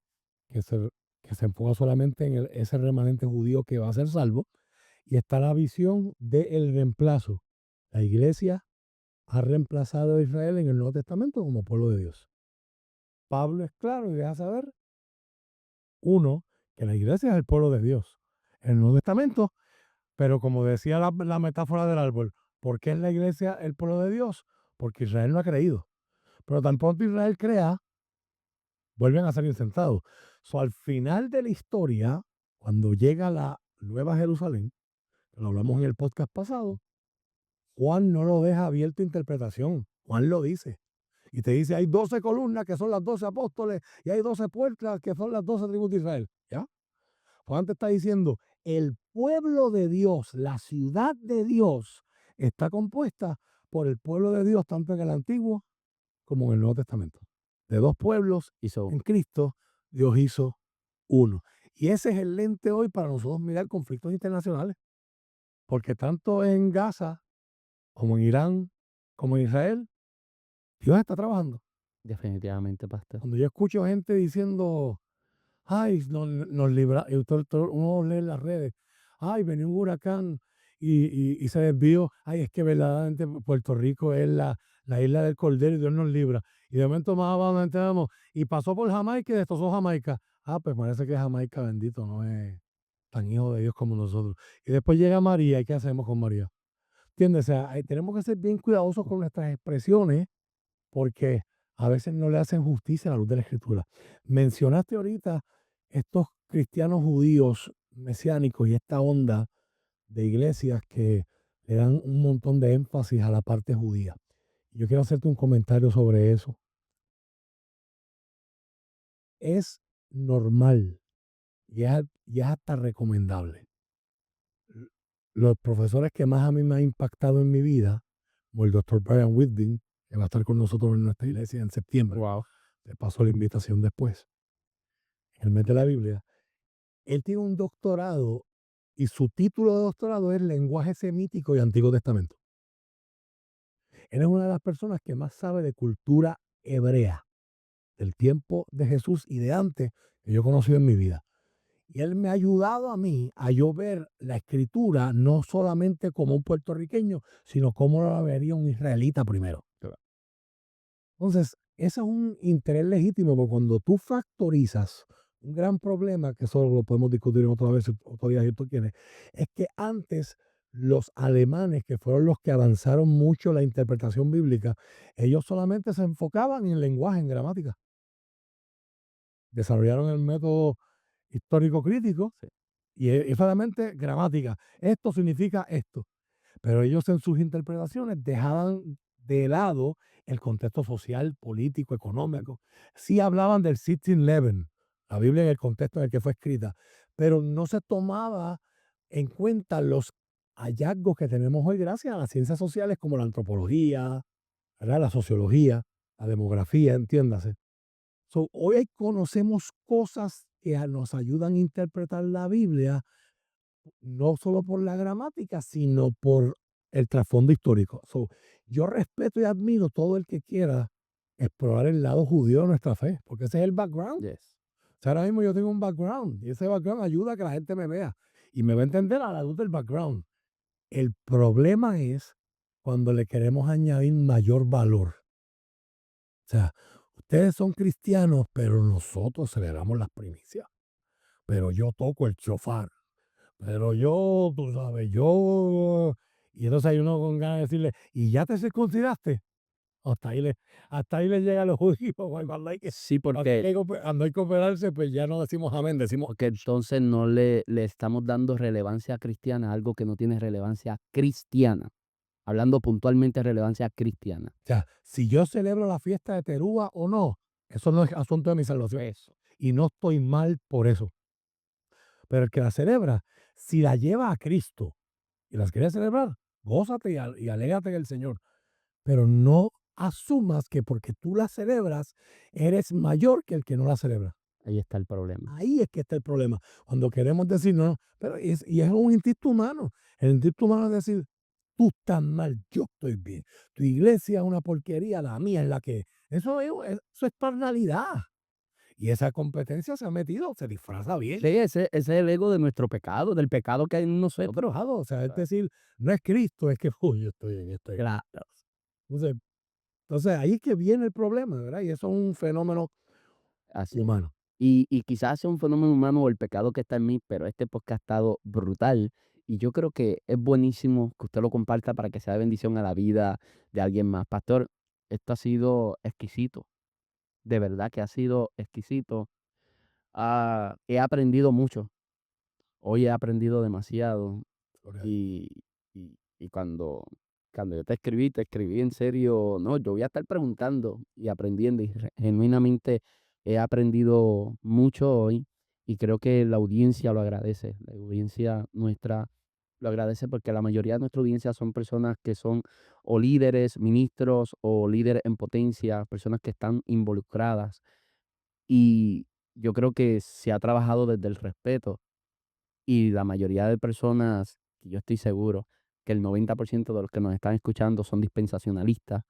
S2: que se enfoca solamente en ese remanente judío que va a ser salvo. Y está la visión del reemplazo. La iglesia ha reemplazado a Israel en el Nuevo Testamento como pueblo de Dios. Pablo es claro y deja saber, uno, que la iglesia es el pueblo de Dios en el Nuevo Testamento, pero como decía la metáfora del árbol, ¿por qué es la iglesia el pueblo de Dios? Porque Israel no ha creído. Pero tan pronto Israel crea, vuelven a ser insensatos. Al final de la historia, cuando llega la Nueva Jerusalén, lo hablamos en el podcast pasado, Juan no lo deja abierto a interpretación. Juan lo dice. Y te dice, hay 12 columnas que son las 12 apóstoles y hay 12 puertas que son las 12 tribus de Israel. ¿Ya? Juan te está diciendo, el pueblo de Dios, la ciudad de Dios, está compuesta por el pueblo de Dios tanto en el Antiguo como en el Nuevo Testamento. De dos pueblos en Cristo, Dios hizo uno. Y ese es el lente hoy para nosotros mirar conflictos internacionales. Porque tanto en Gaza, como en Irán, como en Israel, Dios está trabajando.
S1: Definitivamente, pastor.
S2: Cuando yo escucho gente diciendo, ay, nos libra, y uno lee en las redes, ay, venía un huracán y se desvió, ay, es que verdaderamente Puerto Rico es la isla del Cordero y Dios nos libra. Y de momento más abajo nos enteramos, y pasó por Jamaica y destrozó Jamaica. Ah, pues parece que Jamaica, bendito, no es tan hijo de Dios como nosotros. Y después llega María, ¿y qué hacemos con María? ¿Entiendes? O sea, tenemos que ser bien cuidadosos con nuestras expresiones porque a veces no le hacen justicia a la luz de la Escritura. Mencionaste ahorita estos cristianos judíos mesiánicos y esta onda de iglesias que le dan un montón de énfasis a la parte judía. Yo quiero hacerte un comentario sobre eso. Es normal y es hasta recomendable. Los profesores que más a mí me han impactado en mi vida, como el doctor Brian Whitby, que va a estar con nosotros en nuestra iglesia en septiembre.
S1: Wow.
S2: Te paso la invitación después. En el mes de la Biblia. Él tiene un doctorado y su título de doctorado es Lenguaje Semítico y Antiguo Testamento. Él es una de las personas que más sabe de cultura hebrea, del tiempo de Jesús y de antes que yo he conocido en mi vida. Y él me ha ayudado a mí a yo ver la escritura no solamente como un puertorriqueño, sino como la vería un israelita primero. Entonces, ese es un interés legítimo, porque cuando tú factorizas un gran problema, que eso lo podemos discutir en otra vez, otro día si tú quieres, es que antes los alemanes, que fueron los que avanzaron mucho la interpretación bíblica, ellos solamente se enfocaban en lenguaje, en gramática. Desarrollaron el método histórico crítico y solamente gramática. Esto significa esto. Pero ellos en sus interpretaciones dejaban de lado el contexto social, político, económico. Sí hablaban del 1611, la Biblia en el contexto en el que fue escrita, pero no se tomaba en cuenta los hallazgos que tenemos hoy gracias a las ciencias sociales como la antropología, ¿verdad? La sociología, la demografía, entiéndase. Hoy conocemos cosas que nos ayudan a interpretar la Biblia no solo por la gramática, sino por el trasfondo histórico. Yo respeto y admiro todo el que quiera explorar el lado judío de nuestra fe, porque ese es el background.
S1: Yes.
S2: O sea, ahora mismo yo tengo un background y ese background ayuda a que la gente me vea y me va a entender a la luz del background. El problema es cuando le queremos añadir mayor valor. O sea, ustedes son cristianos, pero nosotros celebramos las primicias. Pero yo toco el chofar. Pero yo, tú sabes, yo. Y entonces hay uno con ganas de decirle, ¿y ya te circuncidaste? Hasta ahí le llega a los judíos. Cuando hay que,
S1: Sí, porque,
S2: cuando hay que operarse, pues ya no decimos amén, decimos.
S1: porque entonces no le estamos dando relevancia cristiana a algo que no tiene relevancia cristiana. hablando puntualmente de relevancia cristiana.
S2: O sea, si yo celebro la fiesta de Terúa o no, eso no es asunto de mi salvación.
S1: Eso.
S2: Y no estoy mal por eso. Pero el que la celebra, si la lleva a Cristo y las quiere celebrar, gózate y alégrate en el Señor. Pero no asumas que porque tú la celebras, eres mayor que el que no la celebra.
S1: Ahí está el problema.
S2: Ahí es que está el problema. Cuando queremos decir, no, pero y es un instinto humano. El instinto humano es decir, tú estás mal, yo estoy bien. Tu iglesia es una porquería, la mía es la que... Eso es carnalidad. Y esa competencia se ha metido, se disfraza bien.
S1: Sí, ese es el ego de nuestro pecado, del pecado que hay en nosotros.
S2: O sea, es decir, no es Cristo, es que yo estoy en esto.
S1: Claro.
S2: Entonces, ahí es que viene el problema, ¿verdad? Y eso es un fenómeno
S1: Así.
S2: humano.
S1: Y quizás sea un fenómeno humano o el pecado que está en mí, pero este podcast ha estado brutal. Y yo creo que es buenísimo que usted lo comparta para que sea de bendición a la vida de alguien más. Pastor, esto ha sido exquisito. De verdad que ha sido exquisito. He aprendido mucho. Hoy he aprendido demasiado.
S2: Gloria a Dios.
S1: Y cuando yo te escribí en serio, no, yo voy a estar preguntando y aprendiendo. Genuinamente he aprendido mucho hoy y creo que la audiencia lo agradece. La audiencia nuestra lo agradece porque la mayoría de nuestra audiencia son personas que son o líderes, ministros o líderes en potencia, personas que están involucradas. Y yo creo que se ha trabajado desde el respeto y la mayoría de personas, que yo estoy seguro que el 90% de los que nos están escuchando son dispensacionalistas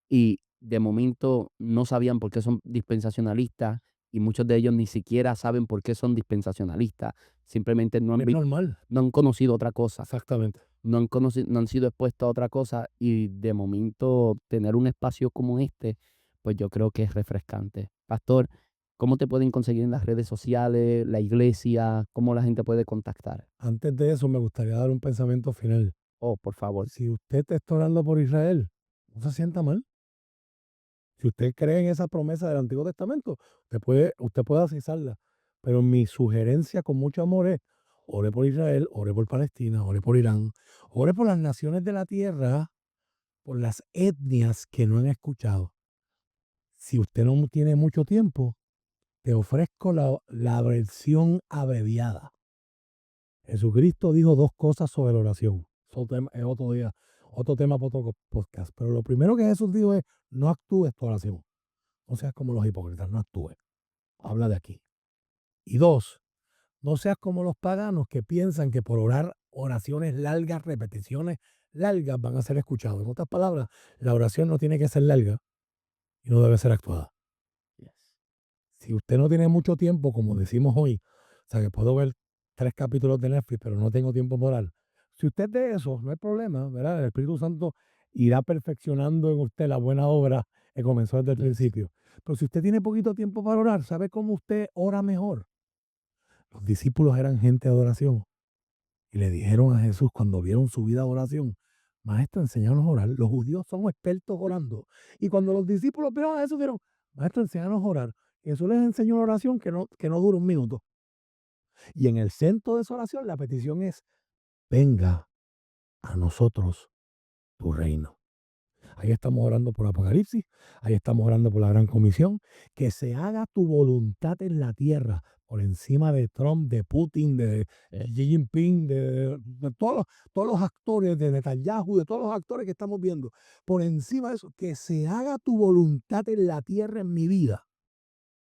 S1: y de momento no sabían por qué son dispensacionalistas y muchos de ellos ni siquiera saben por qué son dispensacionalistas. Simplemente
S2: Es normal.
S1: no han conocido otra cosa,
S2: Exactamente.
S1: no han sido expuestos a otra cosa y de momento tener un espacio como este, pues yo creo que es refrescante. Pastor, ¿cómo te pueden conseguir en las redes sociales, la iglesia? ¿Cómo la gente puede contactar?
S2: Antes de eso, me gustaría dar un pensamiento final.
S1: Oh, por favor.
S2: Si usted está orando por Israel, no se sienta mal. Si usted cree en esa promesa del Antiguo Testamento, usted puede asisarla. Pero mi sugerencia con mucho amor es, ore por Israel, ore por Palestina, ore por Irán, ore por las naciones de la tierra, por las etnias que no han escuchado. Si usted no tiene mucho tiempo, te ofrezco la versión abreviada. Jesucristo dijo dos cosas sobre la oración. Eso es otro día, otro tema para otro podcast. Pero lo primero que Jesús dijo es, no actúes tu oración. No seas como los hipócritas, no actúes. Habla de aquí. Y dos, no seas como los paganos que piensan que por orar oraciones largas, repeticiones largas van a ser escuchados. En otras palabras, la oración no tiene que ser larga y no debe ser actuada.
S1: Yes.
S2: Si usted no tiene mucho tiempo, como decimos hoy, o sea que puedo ver 3 capítulos de Netflix, pero no tengo tiempo para orar. Si usted es de eso, no hay problema, ¿verdad? El Espíritu Santo irá perfeccionando en usted la buena obra que comenzó desde el
S1: Yes.
S2: principio. Pero si usted tiene poquito tiempo para orar, ¿sabe cómo usted ora mejor? Los discípulos eran gente de adoración y le dijeron a Jesús cuando vieron su vida de oración, Maestro, enséñanos a orar. Los judíos son expertos orando. Y cuando los discípulos vieron a Jesús, dijeron, Maestro, enséñanos a orar. Jesús les enseñó una oración que no dura un minuto. Y en el centro de esa oración la petición es, venga a nosotros tu reino. Ahí estamos orando por Apocalipsis, ahí estamos orando por la Gran Comisión, que se haga tu voluntad en la tierra, por encima de Trump, de Putin, de Xi Jinping, de todos los actores, de Netanyahu, de todos los actores que estamos viendo. Por encima de eso, que se haga tu voluntad en la tierra en mi vida.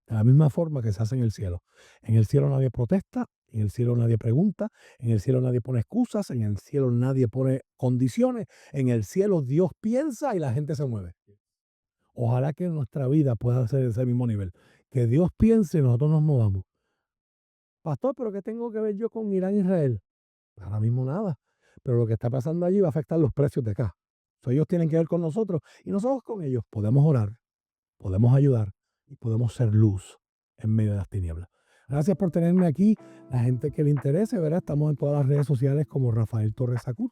S2: De la misma forma que se hace en el cielo. En el cielo nadie protesta, en el cielo nadie pregunta, en el cielo nadie pone excusas, en el cielo nadie pone condiciones, en el cielo Dios piensa y la gente se mueve. Ojalá que nuestra vida pueda ser de ese mismo nivel. Que Dios piense y nosotros nos movamos. Pastor, ¿pero qué tengo que ver yo con Irán e Israel? Ahora mismo nada. Pero lo que está pasando allí va a afectar los precios de acá. Entonces, ellos tienen que ver con nosotros y nosotros con ellos. Podemos orar, podemos ayudar y podemos ser luz en medio de las tinieblas. Gracias por tenerme aquí. La gente que le interese, ¿verdad? Estamos en todas las redes sociales como Rafael Torres Sacur.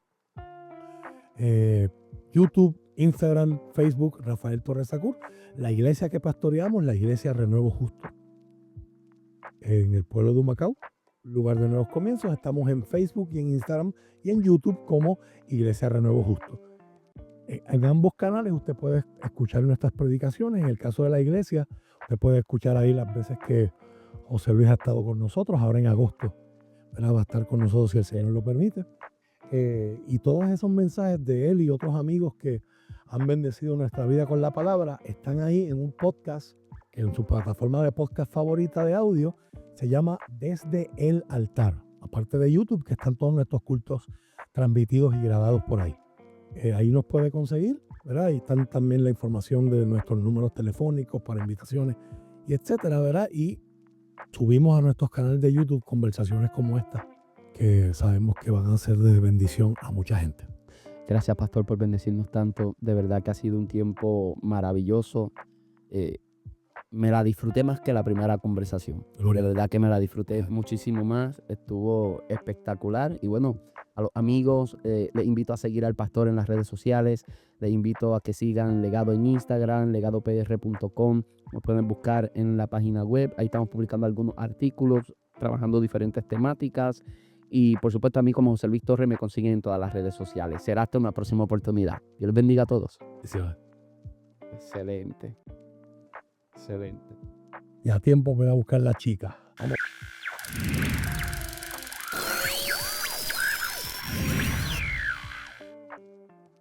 S2: YouTube, Instagram, Facebook, Rafael Torres Sacur. La iglesia que pastoreamos, la iglesia Renuevo Justo. En el pueblo de Humacao, lugar de nuevos comienzos. Estamos en Facebook y en Instagram y en YouTube como Iglesia Renuevo Justo. En ambos canales usted puede escuchar nuestras predicaciones. En el caso de la iglesia, usted puede escuchar ahí las veces que José Luis ha estado con nosotros. Ahora en agosto, ¿verdad? Va a estar con nosotros si el Señor lo permite. Y todos esos mensajes de él y otros amigos que han bendecido nuestra vida con la palabra están ahí en un podcast, en su plataforma de podcast favorita de audio. Se llama Desde el Altar. Aparte de YouTube, que están todos nuestros cultos transmitidos y grabados por ahí. Ahí nos puede conseguir, ¿verdad? Ahí están también la información de nuestros números telefónicos para invitaciones y etcétera, ¿verdad? Y subimos a nuestros canales de YouTube conversaciones como esta, que sabemos que van a ser de bendición a mucha gente.
S1: Gracias, pastor, por bendecirnos tanto. De verdad que ha sido un tiempo maravilloso. Me la disfruté más que la primera conversación.
S2: Gloria.
S1: De verdad que me la disfruté muchísimo más. Estuvo espectacular. Y bueno, a los amigos les invito a seguir al pastor en las redes sociales. Les invito a que sigan Legado en Instagram, legadopr.com. Nos pueden buscar en la página web. Ahí estamos publicando algunos artículos, trabajando diferentes temáticas. Y por supuesto a mí como José Luis Torres me consiguen en todas las redes sociales. Será hasta una próxima oportunidad. Dios les bendiga a todos. Excelente. Excelente.
S2: Ya a tiempo voy a buscar la chica. Vamos.